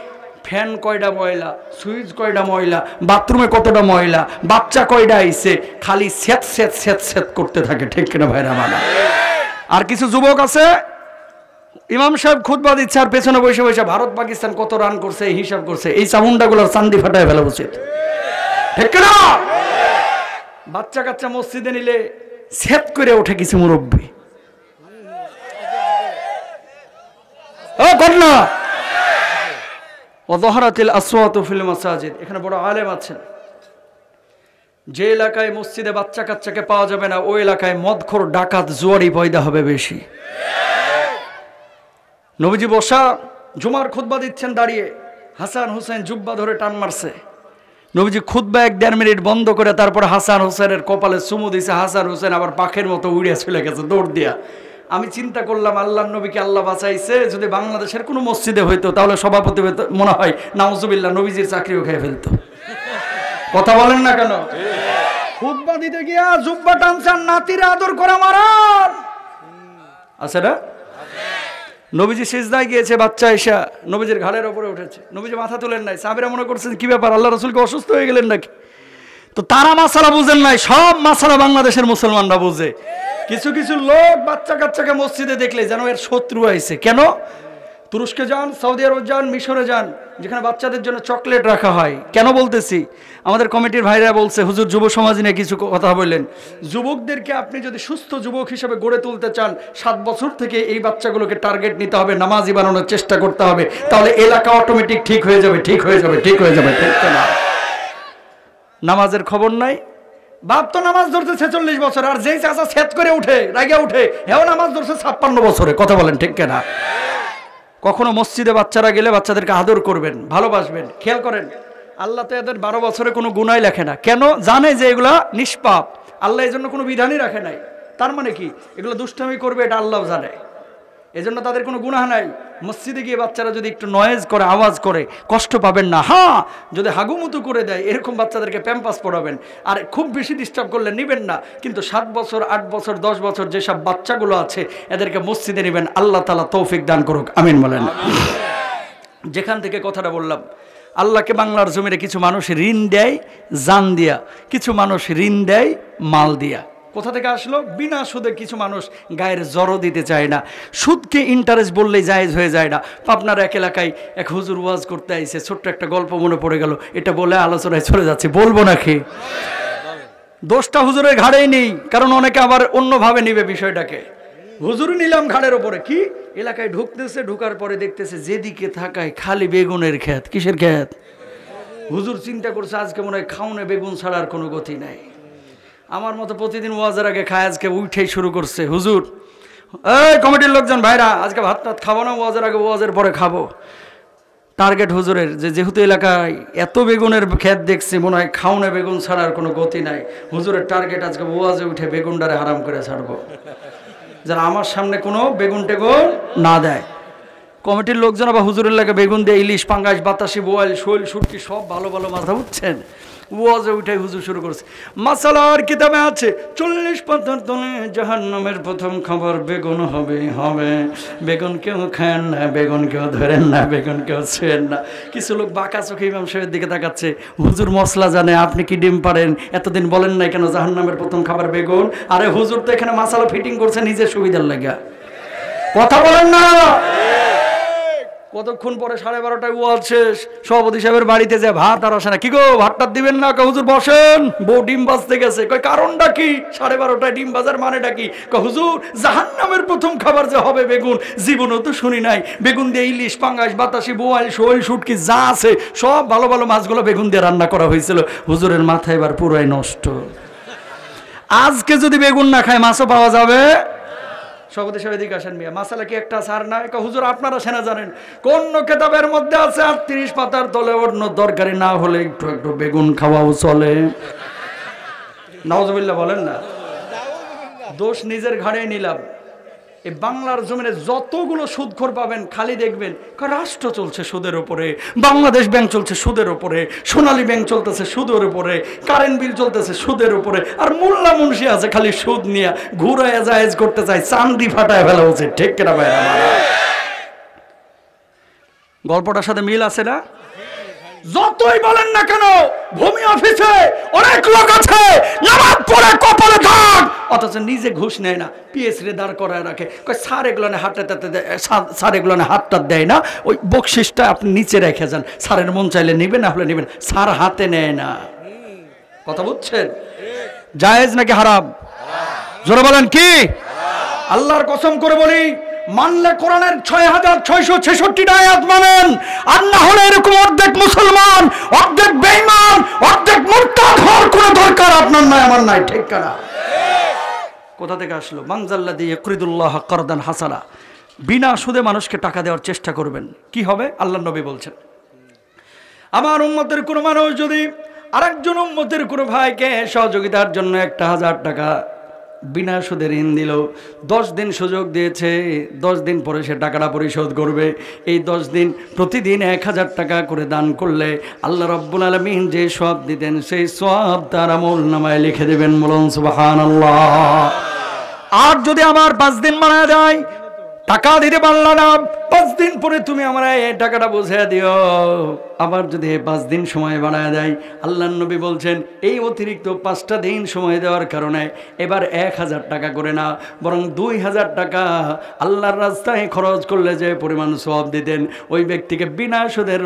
ফ্যান কয়টা ময়লা, সুইচ কয়টা ময়লা, বাথরুমে কতটা ময়লা, বাচ্চা কয়টা আইছে, খালি স্যাঁত স্যাঁত স্যাঁত স্যাঁত করতে থাকে, ঠিক কিনা ভাইরা আমার? আর কিছু যুবক আছে, ইমাম সাহেব খুতবা দিচ্ছে আর পেছনে বসে বসে ভারত পাকিস্তান কত রান করছে এই হিসাব করছে। এই চামুন্ডাগুলোর চান্দি ফাটায় ফেলা উচিত, ঠিক কিনা? বাচ্চা কাচ্চা মসজিদে নিলে স্যাঁত করে ওঠে কিছু মুরব্বী, ও কর না। ওয়াযহারাতিল আসওয়াতু ফিল মাসাজিদ। এখানে বড় আলেম আছেন, যে এলাকায় মসজিদে বাচ্চা কাচ্চাকে পাওয়া যাবে না, ওই এলাকায় মদখোর ডাকাত জুয়ারি পয়দা হবে বেশি। নবীজি বসা জুমার খুতবা দিচ্ছেন দাঁড়িয়ে, হাসান হুসেন জুব্বা ধরে টান মারছে। নবীজি খুতবা 1-1.5 মিনিট বন্ধ করে তারপর হাসান হুসেনের কপালে চুমু দিছে। হাসান হুসেন আবার পাখের মতো উড়িয়া চলে গেছে দৌড় দিয়া। আমি চিন্তা করলাম, আল্লাহর নবীকে আল্লাহ বাঁচাইছে, যদি বাংলাদেশের কোনো মসজিদে হইতো তাহলে সভাপতি মনে হয় নাউজুবিল্লাহ নবীজির চাকরিও খেয়ে ফেলতো। কথা বলেন না কেন? খুতবা দিতে গিয়া জুব্বা টানছেন, নাতিরা আদর করা মারান আছে না? নবীজি সিজদায় গিয়েছে, বাচ্চা এসা নবীজির ঘাড়ের উপরে উঠেছে, নবীজি মাথা তুলেন নাই। সাহাবীরা মনে করছেন কি ব্যাপার, আল্লাহ রাসূলকে অসুস্থ হয়ে গেলেন নাকি? তো তারা মাসালা বুঝেন নাই, সব মাসালা বাংলাদেশের মুসলমানরা বুঝে। কিছু কিছু লোক বাচ্চা কাচ্চাকে মসজিদে দেখলে যেন এর শত্রু আইছে। কেন? তুরস্কে যান, সৌদি আরব যান, মিশরে যান, যেখানে বাচ্চাদের জন্য চকলেট রাখা হয়। কেন বলতেছি? আমাদের কমিটির ভাইরা বলছে, হুজুর যুব সমাজ নিয়ে কিছু কথা বললেন। যুবকদেরকে আপনি যদি সুস্থ যুবক হিসেবে গড়ে তুলতে চান, 7 বছর থেকে এই বাচ্চাগুলোকে টার্গেট নিতে হবে, নামাজি বানানোর চেষ্টা করতে হবে, তাহলে এলাকা অটোমেটিক ঠিক হয়ে যাবে, ঠিক হয়ে যাবে, ঠিক হয়ে যাবে, ঠিক না? নামাজের খবর নাই, বাপ তো নামাজ ধরছে 46 বছর, আর যেই চাচা সেট করে উঠে রাগিয়া উঠে, হেও নামাজ ধরছে 56 বছরে। কথা বলেন ঠিক কিনা? কখনো মসজিদে বাচ্চারা গেলে বাচ্চাদেরকে আদর করবেন, ভালোবাসবেন। খেয়াল করেন, আল্লাহ তো এদের 12 বছরে কোনো গুনাহ লেখে না। কেন? জানে যে এগুলা নিষ্পাপ, আল্লাহ এই জন্য কোনো বিধানই রাখে নাই। তার মানে কি? এগুলো দুষ্টামি করবে, এটা আল্লাহ জানে, এজন্য তাদের কোনো গুনাহ নাই। মসজিদে গিয়ে বাচ্চারা যদি একটু নয়েজ করে, আওয়াজ করে, কষ্ট পাবেন না। হ্যাঁ, যদি হাগুমুতু করে দেয়, এরকম বাচ্চাদেরকে প্যাম্পাস পড়াবেন। আর খুব বেশি ডিস্টার্ব করলে নেবেন না। কিন্তু 7 বছর, 8 বছর, 10 বছর যেসব বাচ্চাগুলো আছে, এদেরকে মসজিদে নেবেন। আল্লাহ তাআলা তৌফিক দান করুক, আমিন বলেন। যেখান থেকে কথাটা বললাম, আল্লাহকে বাংলার জমিনে কিছু মানুষ ঋণ দেয় জান দিয়া, কিছু মানুষ ঋণ দেয় মাল দিয়া। কোথা থেকে আসলো? বিনা সুদে কিছু মানুষ গায়ের জড়ো দিতে চায় না। সুদকে ইন্টারেস্ট বললেই জায়েজ হয়ে যায় না। আপনার এক এলাকায় এক হুজুর ওয়াজ করতে আইছে, ছোট্ট একটা গল্প মনে পড়ে গেল, এটা বলে আলোচনায় চলে যাচ্ছে, বলবো নাকি? দোষটা হুজুরের ঘাড়েই নেই, কারণ অনেকে আবার অন্যভাবে নিবে বিষয়টাকে। হুজুরই নিলাম ঘাড়ের ওপরে। কি? এলাকায় ঢুকতেছে, ঢুকার পরে দেখতেছে যেদিকে থাকায় খালি বেগুনের ক্ষেত। কিসের ক্ষেত? হুজুর চিন্তা করছে আজকে মনে হয় খাউনে বেগুন ছাড়া আর কোনো গতি নাই। আমার মতো প্রতিদিন ওয়াজের আগে খায়, আজকে উঠেই শুরু করছে, হুজুর এই কমিটির লোকজন ভাইরা আজকে ভাত টাত খাবো না, ওয়াজের আগে ওয়াজের পরে খাবো। টার্গেট হুজুরের যে যেহেতু এলাকায় এত বেগুনের ক্ষেত দেখছি, মনে হয় খাওনে বেগুন ছাড়ার কোনো গতি নাই। হুজুরের টার্গেট আজকে ওয়াজে উঠে বেগুনটারে হারাম করে ছাড়বো, যারা আমার সামনে কোনো বেগুন টেগুন না দেয়। কমিটির লোকজন আবার হুজুরের লাগে বেগুন দিয়ে ইলিশ, পাঙ্গাস, বাতাসি, বোয়াল, শৈল, শুটকি সব ভালো ভালো মাথা উঠছেন। ওয়াজে উঠে হুজুর শুরু করছে, মাসালার কিতাবে আছে 40 পাতার তলে জাহান্নামের প্রথম খাবার বেগুন হবে হবে। বেগুন কেউ খান না, বেগুন কেউ ধরেন না, বেগুন কেউ ছুঁয়েন না। কিছু লোক বাঁকা চোখে ইমাম সাহেবের দিকে তাকাচ্ছে, হুজুর মশলা জানে, আপনি কি ডিম পারেন? এতদিন বলেন নাই কেন জাহান্নামের প্রথম খাবার বেগুন? আরে হুজুর তো এখানে মাসালা ফিটিং করছে নিজের সুবিধার লাগা, কথা বলেন না। কতক্ষণ পরে 12:30টায় ওয়াজ শেষ, সভাপতি সাহেবের বাড়িতে যায়, ভাত আর আসে না। কি গো, ভাতটা দিবেন না? হুজুর বসেন, বউ ডিম বাজতে গেছে। কয় কারণটা কি? 12:30টায় ডিম বাজার মানেটা কি? হুজুর জাহান্নামের প্রথম খাবার যে হবে বেগুন, জীবনও তো শুনি নাই। বেগুন দিয়ে ইলিশ, পাঙ্গাস, বাতাসি, বোয়াল, শোল, শুটকি যা আছে সব ভালো ভালো মাছগুলো বেগুন দিয়ে রান্না করা হয়েছিল। হুজুরের মাথা এবার পুরাই নষ্ট। আজকে যদি বেগুন না খায় মাছও পাওয়া যাবে। সভাপতি সাহেব এদিকে আসেন, মিয়া মাসালা কি একটা সার না? হুজুর আপনারা সেনা জানেন কোন কেতাবের মধ্যে আছে 38 পাতার তলে অন্য দরকারি না হলে একটু একটু বেগুন খাওয়াও চলে? নাউজুবিল্লাহ বলেন না। দোষ নিজের ঘাড়ে নিলাম। এই বাংলার জমিনে যতগুলো সুদখোর পাবেন খালি দেখবেন রাষ্ট্র চলছে সুদের উপরে, বাংলাদেশ ব্যাংক চলছে সুদের উপরে, সোনালী ব্যাংক চলতেছে সুদের উপরে, কারেন্ট বিল চলতেছে সুদের উপরে, আর মোল্লা মুন্সি আছে খালি সুদ নিয়ে ঘুরায় জায়েজ করতে চায়, চান্দি ফাটায় ফেলা উচিত। ঠিক কিনা ভাই? গল্পটার সাথে মিল আছে না? যতই বলেন না কেন ভূমি অফিসে অনেক লোক আছে নামাজ পড়ে কপালে দাগ, অথচ নিজে ঘুষ নেয় না, পিএসরে দাঁড় করায় রাখে। কয় স্যার এগুলো স্যার এগুলো হাতটা দেয় না, ওই বকশিসটা আপনি নিচে রেখে যান, স্যারের মন চাইলে নেবেন, না হলে নেবেন। স্যার হাতে নেয় না। কথা বুঝছেন? জায়েজ নাকি হারাম? জোরে বলেন কি? আল্লাহর কসম করে বলি, মানলে কোরআনের 6666টা আয়াত মানেন, আর না হলে এরকম অর্ধেক মুসলমান, অর্ধেক বেঈমান, অর্ধেক মুরতাদ হওয়ার কোনো দরকার আপনার নাই, আমার নাই। ঠিক না? কোথা থেকে আসলো? মানজাল্লাযী ইয়াকরিদুল্লাহ কারদান হাসানা। বিনা সুদে মানুষকে টাকা দেওয়ার চেষ্টা করবেন, কি হবে? আল্লাহর নবী বলছেন, আমার উম্মতের কোনো মানুষ যদি আরেকজন উম্মতের কোনো ভাইকে সহযোগিতার জন্য 1000 টাকা বিনা সুদে ঋণ দিল, 10 দিন সুযোগ দিয়েছে, 10 দিন পরে সে টাকাটা পরিশোধ করবে। এই 10 দিন প্রতিদিন 1000 টাকা করে দান করলে আল্লাহ রাব্বুল আলামিন যে সওয়াব দিতেন সেই সওয়াব তার আমলনামায় লিখে দেবেন। বলুন সুবহানাল্লাহ। আর যদি আমার 5 দিন বানায় দেয়, টাকা দিতে পারল না, 5 দিন পরে তুমি আমার এই টাকাটা বুঝিয়ে দিও। আবার যদি 5 দিন সময় বানায় দেয়, আল্লাহর নবী বলছেন এই অতিরিক্ত 5টা দিন সময় দেওয়ার কারণে এবার 1000 টাকা করে না, বরং 2000 টাকা আল্লাহর রাস্তায় খরচ করলে যে পরিমাণ সওয়াব দিতেন, ওই ব্যক্তিকে বিনা সুদে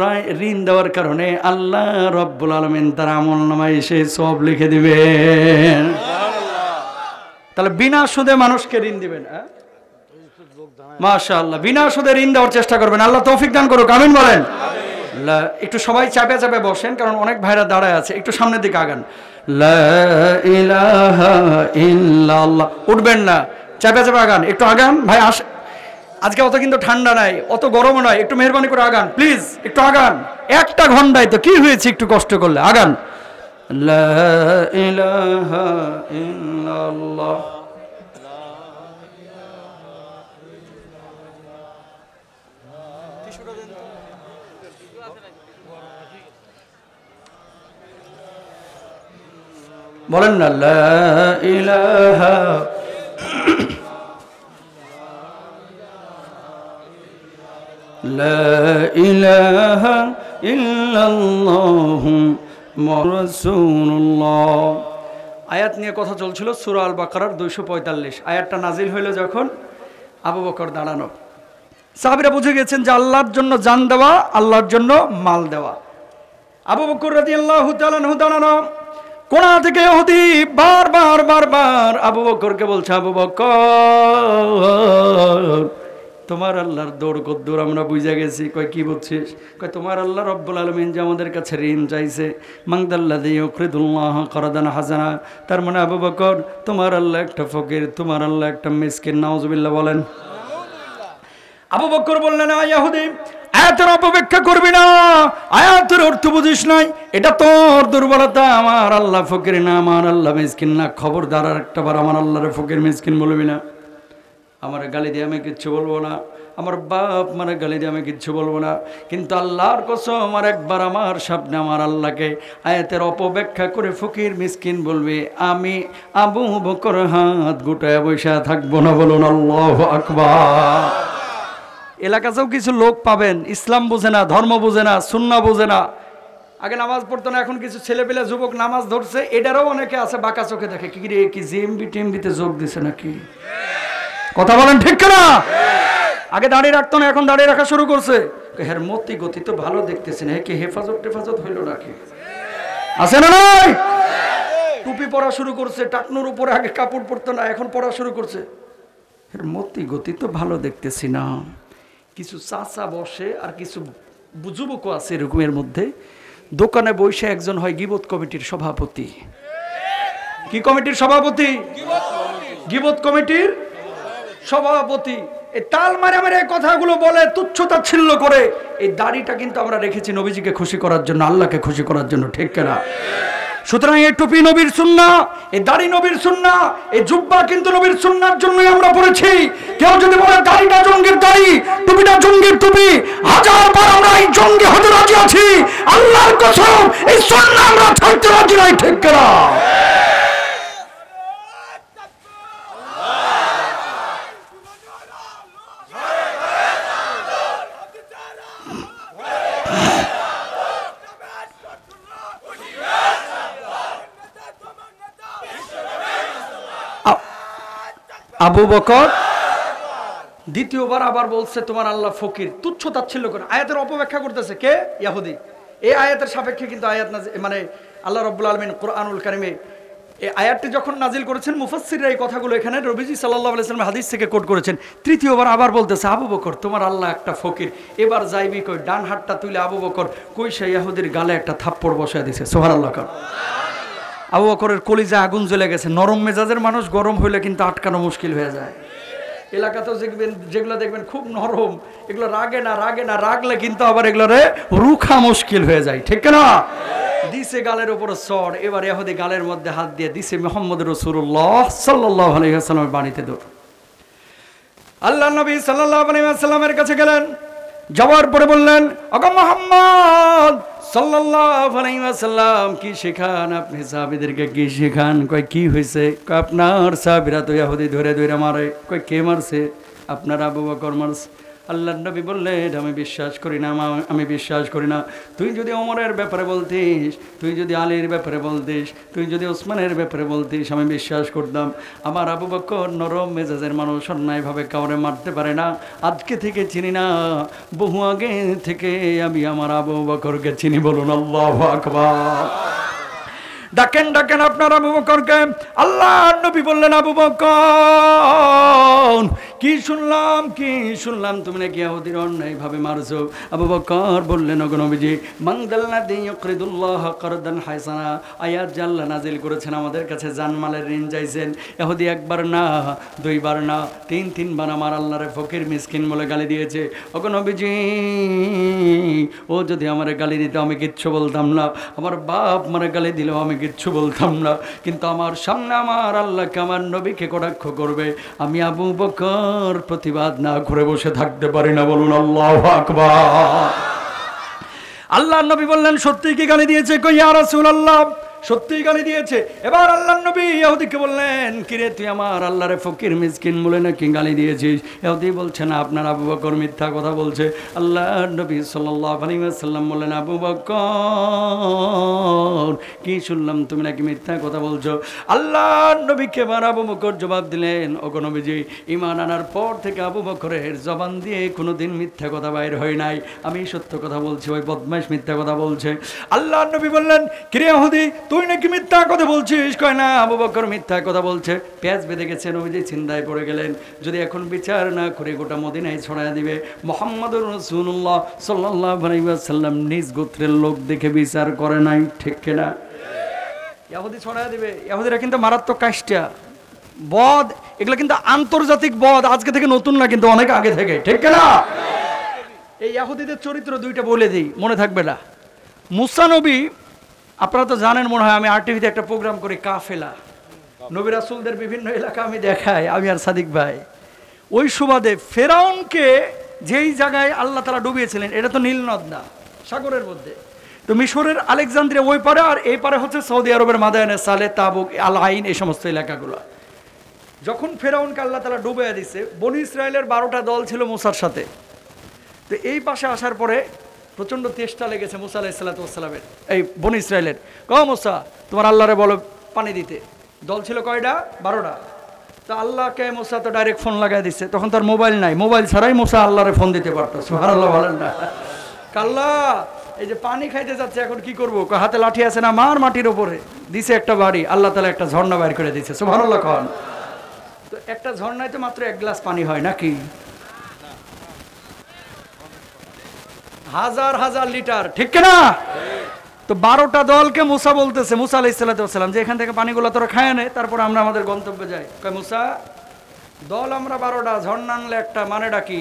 ঋণ দেওয়ার কারণে আল্লাহ রাব্বুল আলামিন তার আমলনামায় সেই সওয়াব লিখে দিবেন। তাহলে বিনা সুদে মানুষকে ঋণ দিবেন। মাশাআল্লাহ, বিনা সুদে ঋণ দেওয়ার চেষ্টা করবেন। আল্লাহ তৌফিক দান করুক, আমিন বলেন। একটু সবাই চাপে চাপে বসেন, কারণ অনেক ভাইরা দাঁড়ায় আছে, একটু সামনের দিকে আগান। লা ইলাহা ইল্লাল্লাহ, উঠবেন না, চাপে চাপে আগান, একটু আগান ভাই। আজকে অত কিন্তু ঠান্ডা নাই, অত গরমও নয়, একটু মেহরবানি করে আগান প্লিজ, একটু আগান। 1 ঘন্টায় তো কি হয়েছে, একটু কষ্ট করলে আগান। লা ইলাহা ইল্লাল্লাহ। বলেন না লা ইলাহা লা ইলাহা ইল্লাল্লাহু মুহাম্মাদুর রাসূলুল্লাহ। আয়াত নিয়ে কথা চলছিল সূরা আল বাকারার 245। আয়াতটা নাজিল হইল যখন আবু বকর দাঁড়ানো, সাহাবীরা বুঝে গেছেন যে আল্লাহর জন্য জান দেওয়া, আল্লাহর জন্য মাল দেওয়া। আবু বকর রাদিয়াল্লাহু তাআলা আনহু দাঁড়ানো, কোণা থেকে ইহুদি বারবার আবু বকরকে বলছে, আবু বকর তোমার আল্লাহর দৌড় কদ্দুর আমরা বুঝে গেছি। কয় কি বুঝছিস? কয় তোমার আল্লাহ রব্বুল আলামিন যে আমাদের কাছে ঋণ চাইছে, মানদাল্লাযী ইউকরিদুল্লাহ কারদান হাসানা। তার মানে আবু বকর তোমার আল্লাহ একটা ফকির, তোমার আল্লাহ একটা মিসকিন। নাউজুবিল্লাহ বলেন। আবু বকর বললেন, ইহুদি আয়াতের অপব্যাখ্যা করবি না, আয়াতের অর্থ বুঝিস নাই, এটা তোর দুর্বলতা। আমার আল্লাহ ফকির না, আমার আল্লাহ মিসকিন না। খবরদার আর একটা বার আমার আল্লাহরে ফকির মিসকিন বলবি না। আমার গালি দিয়ে আমি কিচ্ছু বলবো না, আমার বাপ মানে গালি দিয়ে আমি কিচ্ছু বলবো না, কিন্তু আল্লাহর কসম আমার একবার আমার সামনে আমার আল্লাহকে আয়াতের অপব্যাখ্যা করে ফকির মিসকিন বলবে, আমি আবু বকর হাত গুটায় বসে থাকবো না। বলুন আল্লাহু আকবার। এলাকাতেও কিছু লোক পাবেন ইসলাম বোঝে না, ধর্ম বোঝে না, সুন্নাহ বোঝে না। আগে নামাজ পড়তো না, এখন কিছু ছেলেপেলে যুবক নামাজ ধরছে, এটারও অনেকে আছে বাঁকা চোখে দেখে, কি রে কি জিএমবি টিএমবিতে যোগ দিছে নাকি? কথা বলেন ঠিক না? আগে দাঁড়িয়ে রাখতো না, এখন দাঁড়িয়ে রাখা শুরু করছে। হের মতি গতি তো ভালো দেখতেছে না, কি হেফাজত টেফাজত হইল নাকি? আছে না নাই? টুপি পরা শুরু করছে, টাকনুর উপরে আগে কাপড় পরতো না, এখন পরা শুরু করছে। এর মতি গতি তো ভালো দেখতেছি না। কিছু চাচা বসে আর কিছু যুবকও আছে এরকমের মধ্যে। দোকানে বসে একজন হয় গীবত কমিটির সভাপতি। কি কমিটির সভাপতি? গীবত কমিটির সভাপতি। এই তাল মারে মারে কথাগুলো বলে, তুচ্ছতাচ্ছিল্য করে। এই দাড়িটা কিন্তু আমরা রেখেছি নবীজিকে খুশি করার জন্য, আল্লাহকে খুশি করার জন্য, ঠিক কিনা? সুতরাং এই টুপি নবীর সুন্নাহ, এই দাড়ি নবীর সুন্নাহ, এই জুব্বা কিন্তু নবীর সুন্নাহর জন্যই আমরা পড়েছি। কেউ যদি বলে দাড়িটা জঙ্গির দাড়ি, টুপিটা জঙ্গির টুপি, হাজার বার আমরা এই জঙ্গি হতে রাজি আছি। আল্লাহর কসম এই সুন্নাহ আমরা ছাড়তে রাজি নাই, ঠিক কিনা? আবু বকর দ্বিতীয়বার আবার বলছে তোমার আল্লাহ ফকির, তুচ্ছ তাচ্ছিল্য করে আয়াতের অপব্যাখ্যা করতেছে। কে? ইহুদি। এই আয়াতের সাপেক্ষে কিন্তু আয়াত মানে আল্লাহ রাব্বুল আলামিন কোরআনুল কারিমে এই আয়াতটি যখন নাজিল করেছেন, মুফাসসিররা এই কথাগুলো এখানে নবীজি সাল্লাল্লাহু আলাইহি ওয়াসাল্লাম হাদিস থেকে কোট করেছেন। তৃতীয়বার আবার বলতেছে আবু বকর তোমার আল্লাহ একটা ফকির। এবার যাইবি কই, ডান হাতটা তুলে আবু বকর কই সে ইহুদির গালে একটা থাপ্পড় বসায় দিয়েছে। সুবহানাল্লাহ। আবু বকরের কলিজা আগুন জ্বলে গেছে। নরম মেজাজের মানুষ গরম হইলে কিন্তু আটকানো মুশকিল হয়ে যায়। এলাকাতেও যেগুলো দেখবেন খুব নরম, এগুলো রাগে না, রাগলে কিন্তু আবার এগুলোরে রুখা মুশকিল হয়ে যায়, ঠিক না? দিছে গালের উপর চড়। এবার ইহুদি গালের মধ্যে হাত দিয়ে দিছে মুহাম্মদ রাসূলুল্লাহ সাল্লাল্লাহু আলাইহি ওয়াসাল্লামের বাড়িতে দৌড়। আল্লাহর নবী সাল্লাল্লাহু আলাইহি ওয়াসাল্লামের কাছে গেলেন, যাওয়ার পরে বললেন, ওগো মুহাম্মদ সাল্লাল্লাহু আলাইহি ওয়াসাল্লাম কি শেখান আপনি সাহাবীদেরকে? কি শেখান? কয় কি হয়েছে? কয় আপনার সাহাবীরা তো ইহুদি ধরে ধরে মারে। কয় কে মারছে? আপনার আবু বকর মারছে। আল্লাহর নবী বললেন আমি বিশ্বাস করি না, আমি বিশ্বাস করি না। তুই যদি ওমরের ব্যাপারে বলতিস, তুই যদি আলীর ব্যাপারে বলতিস, তুই যদি ওসমানের ব্যাপারে বলতিস, আমি বিশ্বাস করতাম। আমার আবু বকর নরম মেজাজের মানুষ, অন্যায়ভাবে কাউরে মারতে পারে না। আজকে থেকে চিনি না, বহু আগে থেকে আমি আমার আবু বকরকে চিনি। বলুন আল্লাহু আকবার। ডাকেন ডাকেন আপনার আবু বকরকে। আল্লাহর নবী বললেন আবু বকর কি শুনলাম তুমি নাকি ইহুদির অন্যায়ভাবে মারছো। আবু বকর বললেন ওগো নবীজি মান দাল্লাযী ইউকরিদুল্লাহ কারদান হাসানা, আয়াত যে আল্লাহ নাজিল করেছেন আমাদের কাছে জানমালের ঋণ চাইছেন। ইহুদি একবার না, দুইবার না, তিনবার আমার আল্লাহরে ফকির মিসকিন বলে গালি দিয়েছে। ওগো নবীজি ও যদি আমারে গালি দিত আমি কিচ্ছু বলতাম না, আমার বাপ মারে গালি দিলেও আমি কিচ্ছু বলতাম না, কিন্তু আমার সামনে আমার আল্লাহকে আমার নবীকে কটাক্ষ করবে, আমি আবু বকর প্রতিবাদ না করে বসে থাকতে পারি না। বলুন আল্লাহু আকবার। আল্লাহর নবী বললেন সত্যি কি গালি দিয়েছে? কই ইয়া রাসূলুল্লাহ সত্যিই গালি দিয়েছে। এবার আল্লাহর নবী ইহুদিকে বললেন কিরে তুই আমার আল্লাহরে ফকির মিসকিন বলে নাকি গালি দিয়েছিস? ইহুদি বলছে না আপনার আবু বকর মিথ্যা কথা বলছে। আল্লাহর নবী সাল্লাল্লাহু আলাইহি ওয়াসাল্লাম বললেন আবু বকর কি শুনলাম তুমি নাকি মিথ্যা কথা বলছো? আল্লাহর নবীকে এবার আবু বকর জবাব দিলেন ওগো নবীজি ঈমান আনার পর থেকে আবু বকরের জবান দিয়ে কোনোদিন মিথ্যা কথা বাইর হয় নাই, আমি সত্য কথা বলছি, ওই বদমাইশ মিথ্যা কথা বলছে। আল্লাহর নবী বললেন কিরে ইহুদি তুই নাকি মিথ্যা কথা বলছিস? কয় না আবু বকর মিথ্যা কথা বলছে। পেঁয়াজ বেঁধে গেছেন, ওই যে চিন্তায় পড়ে গেলেন যদি এখন বিচার না করে গোটা মদিনায় ছড়ায় দিবে। মুহাম্মদুর রাসূলুল্লাহ সাল্লাল্লাহু আলাইহি ওয়াসাল্লাম নিজ গোত্রের লোক দেখে বিচার করে নাই, ঠিক কিনা? ইহুদি ছড়ায় দিবে। ইহুদিরা কিন্তু মারাত্মক কাষ্টা বদ, এগুলো কিন্তু আন্তর্জাতিক বদ, আজকে থেকে নতুন না, কিন্তু অনেক আগে থেকে, ঠিক কিনা? এই ইহুদিদের চরিত্র দুইটা বলে দিই, মনে থাকবে না। মুসা নবী, আপনারা তো জানেন মনে হয়, আমি আরটিভিতে একটা প্রোগ্রাম করি কাফেলা, নবী রাসূলদের বিভিন্ন এলাকা আমি দেখাই, আমি আর সাদিক ভাই। ওই সুবাদে ফেরাউনকে যেই জায়গায় আল্লাহ তাআলা ডুবিয়েছিলেন, এটা তো নীল নদ না, সাগরের মধ্যে। তো মিশরের আলেকজান্দ্রিয়া ওই পারে, আর এই পারে হচ্ছে সৌদি আরবের মাদায়েনে সালে, তাবুক, আল আইন, এই সমস্ত এলাকাগুলো। যখন ফেরাউনকে আল্লাহ তাআলা ডুবিয়ে দিছে, বনি ইসরায়েলের 12টা দল ছিল মুসার সাথে। তো এই পাশে আসার পরে প্রচণ্ড তেষ্টা লেগেছে মুসা আলাইহিস সালাতু ওয়াস সালামের, এই বনি ইসরায়েলের। মুসা, তোমার আল্লাহরে বলো পানি দিতে। দল ছিল কয়টা? 12টা। তো আল্লাহকে মুসা তো ডাইরেক্ট ফোন লাগাই দিচ্ছে, তখন তার মোবাইল নাই, মোবাইল ছাড়াই মুসা আল্লাহরে ফোন দিতে পারতো। সুবহানাল্লাহ বলেন না? আল্লাহ, এই যে পানি খাইতে যাচ্ছে, এখন কি করবো? হাতে লাঠি আছে না, মার মাটির উপরে। দিছে একটা বাড়ি, আল্লাহ তাআলা একটা ঝর্ণা বাইর করে দিচ্ছে। সুবহানাল্লাহ খান। তো একটা ঝর্ণায় তো মাত্র 1 গ্লাস পানি হয় নাকি? হাজার হাজার লিটার, ঠিক না? তো 12টা দলকে মুসা বলতেছে, মুসা আলাইহিস সালাতু ওয়াস সালাম, যে এখান থেকে পানিগুলো তোরা খায় নে, তারপর আমরা আমাদের গন্তব্যে যাই। কয় মুসা, দল আমরা 12টা, ঝর্ণা আনলে একটা, মানে ডাকি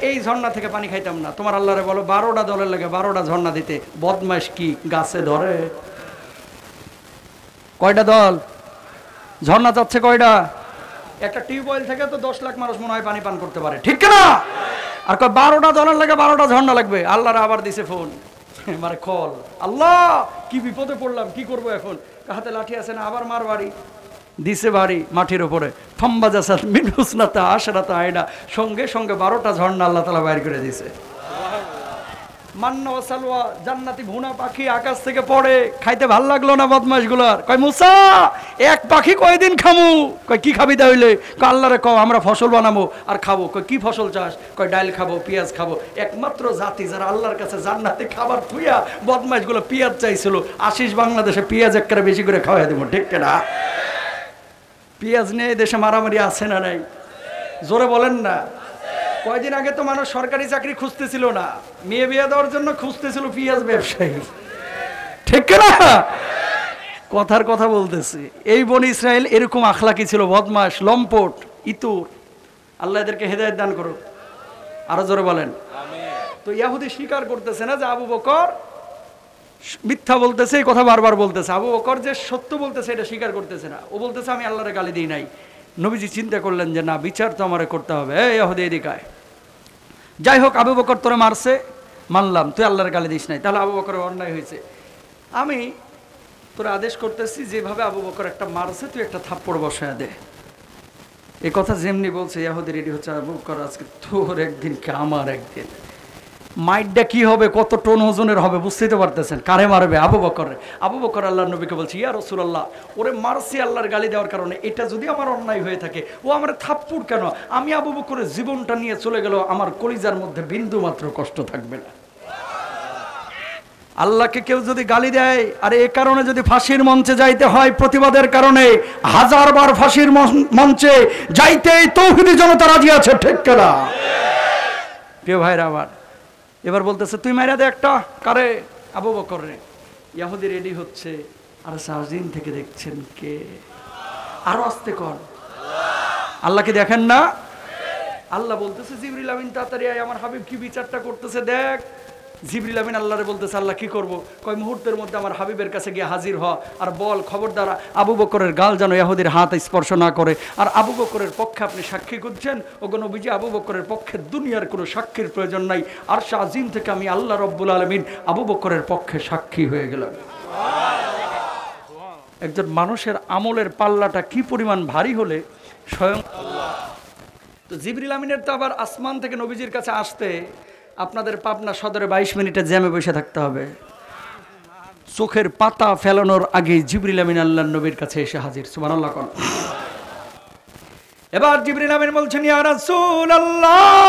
এই ঝর্ণা থেকে পানি খাইতাম না। তোমার আল্লাহরে বলো 12টা দলের লাগে 12টা ঝর্ণা দিতে। বদমাইশ কি গাছে ধরে? কয়টা দল? ঝর্ণা চাচ্ছে কয়টা? একটা টিউবওয়েল থেকে তো 10 লাখ মানুষ মনে হয় পানি পান করতে পারে, ঠিক না? আর কয় 12টা দলের লাগে 12টা ঝর্ণা লাগবে। আল্লাহরে আবার দিছে ফোন, মানে কল। আল্লাহ, কি বিপদে পড়লাম, কি করব এখন? হাতে লাঠি আছে না, আবার মার বাড়ি। দিছে বাড়ি মাটির উপরে। ফাম্বাজাসাত মিন হুসনাতা আশরাতা আইনা, সঙ্গে সঙ্গে 12টা ঝর্ণা আল্লাহ তাআলা বাইর করে দিছে। মান্না ওয়া সালওয়া, জান্নাতি ভুনা পাখি আকাশ থেকে পড়ে। খাইতে ভাল লাগলো না বদমাশগুলার। কয় মুসা, এক পাখি কয়দিন খামু? কয় কি খাবি তাইলে? কয় আল্লাহরে কও আমরা ফসল বানাবো আর খাবো। কয় কি ফসল চাস? কয় ডাল খাবো, পেঁয়াজ খাবো। একমাত্র জাতি যারা আল্লাহর কাছে জান্নাতে খাবার থুইয়া বদমাশগুলো পেঁয়াজ চাইছিল। আশিস বাংলাদেশে পেঁয়াজ একবারে বেশি করে খাওয়াই দেবো, ঠিক না? পেঁয়াজ নিয়ে দেশে মারামারি আছে না নাই? জোরে বলেন না। কয়দিন আগে তো মানুষ সরকারি চাকরি খুঁজতেছিল না, মেয়ে বিয়ে দেওয়ার জন্য খুঁজতেছিল পেঁয়াজ ব্যবসায়ী, ঠিক না? কথার কথা বলতেছি। এই বনি ইসরায়েল এরকম আখলাকি ছিল, বদমাশ, লম্পট, ইতুর। আল্লাহ এদেরকে হেদায়েত দান করুক। আরো জোরে বলেন। তো ইহুদি স্বীকার করতেছে না যে আবু বকর মিথ্যা বলতেছে, এই কথা বারবার বলতেছে। আবু বকর যে সত্য বলতেছে এটা স্বীকার করতেছে না। ও বলতেছে আমি আল্লাহরে গালি দিই নাই। নবীজি চিন্তা করলেন যে না, বিচার তো আমারে করতে হবে। এই ইহুদি এদিকে আয়। যাই হোক, আবু বকর তোরে মারছে, মানলাম, তুই আল্লাহর গালি দিস নাই, তাহলে আবু বকরের অন্যায় হয়েছে। আমি তোর আদেশ করতেছি, যেভাবে আবু বকর একটা মারছে তুই একটা থাপ্পড় বসায় দে। এই কথা যেমনি বলছে ইহুদি রেডি হচ্ছে, আবু বকর আজকে তোর একদিন কে আমার একদিন। মাইটটা কি হবে, কত টন ওজনের হবে বুঝতেই তো পারতেছেন। কারে মারবে? আবু বকর। আবু বকর আল্লাহর নবীকে বলছে, ইয়া রাসূলুল্লাহ, ওরে মারছি আল্লাহর গালি দেওয়ার কারণে, এটা যদি আমার অন্যায় হয়ে থাকে, ও আমার থাপ্পড় কেন? আমি আবু বকরের জীবনটা নিয়ে চলে গেল, আমার কলিজার মধ্যে বিন্দু মাত্র কষ্ট থাকবে না। আল্লাহকে কেউ যদি গালি দেয়, আর এ কারণে যদি ফাঁসির মঞ্চে যাইতে হয় প্রতিবাদের কারণে, 1000 বার ফাঁসির মঞ্চে যাইতেই তৌহিদি জনতা রাজি আছে, ঠিক না? প্রিয় ভাইরা আমার, এবার বলতেছে তুই মাইরা দে একটা। কারে? আবু বকর রে। ইহুদি রেডি হচ্ছে, আর সাজিন থেকে দেখছেন কে? আরো আস্তে কর। আল্লাহকে দেখেন না? আল্লাহ বলতেছে জিবরিল আমিন তাড়াতাড়ি আয়, আমার হাবিব কি বিচারটা করতেছে দেখ। জিবরিল আমিন আল্লাহরে বলতেছে আল্লাহ কি করব? কয় মুহূর্তের মধ্যে আমার হাবিবের কাছে গিয়ে হাজির হ, আর বল খবরদার আবু বকরের গাল যেন ইহুদির হাত স্পর্শ না করে। আর আবু বকরের পক্ষে আপনি সাক্ষী করছেন, ওগো নবীজি, আবু বকরের পক্ষে দুনিয়ার কোনো সাক্ষীর প্রয়োজন নাই। আর শাহিন থেকে আমি আল্লাহ রব্বুল আলামিন আবু বকরের পক্ষে সাক্ষী হয়ে গেলাম। একজন মানুষের আমলের পাল্লাটা কি পরিমাণ ভারী হলে স্বয়ং আল্লাহ। তো জিবরিল আমিনের তো আবার আসমান থেকে নবীজির কাছে আসতে আপনাদের পাবনা সদরে 22 মিনিটে জ্যামে বসে থাকতে হবে। চোখের পাতা ফেলানোর আগে জিবরিল আমিন আল্লাহর নবীর কাছে এসে হাজির। সুবহানাল্লাহ। এবার জিবরিল আমিন বলছেন, ইয়া রাসূলুল্লাহ,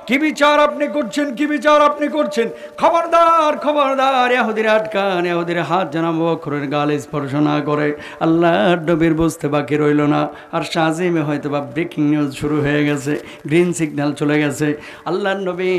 কি বিচার আপনি করছেন? কি বিচার আপনি করছেন? খবরদার, খবরদার, ইহুদির আটকান, ইহুদির হাত যেন আবু বকরের গালে স্পর্শ না করে। আল্লাহর নবীর বুঝতে বাকি রইল না। আর শাজিমে হয়তো বা ব্রেকিং নিউজ শুরু হয়ে গেছে, গ্রিন সিগন্যাল চলে গেছে। আল্লাহর নবী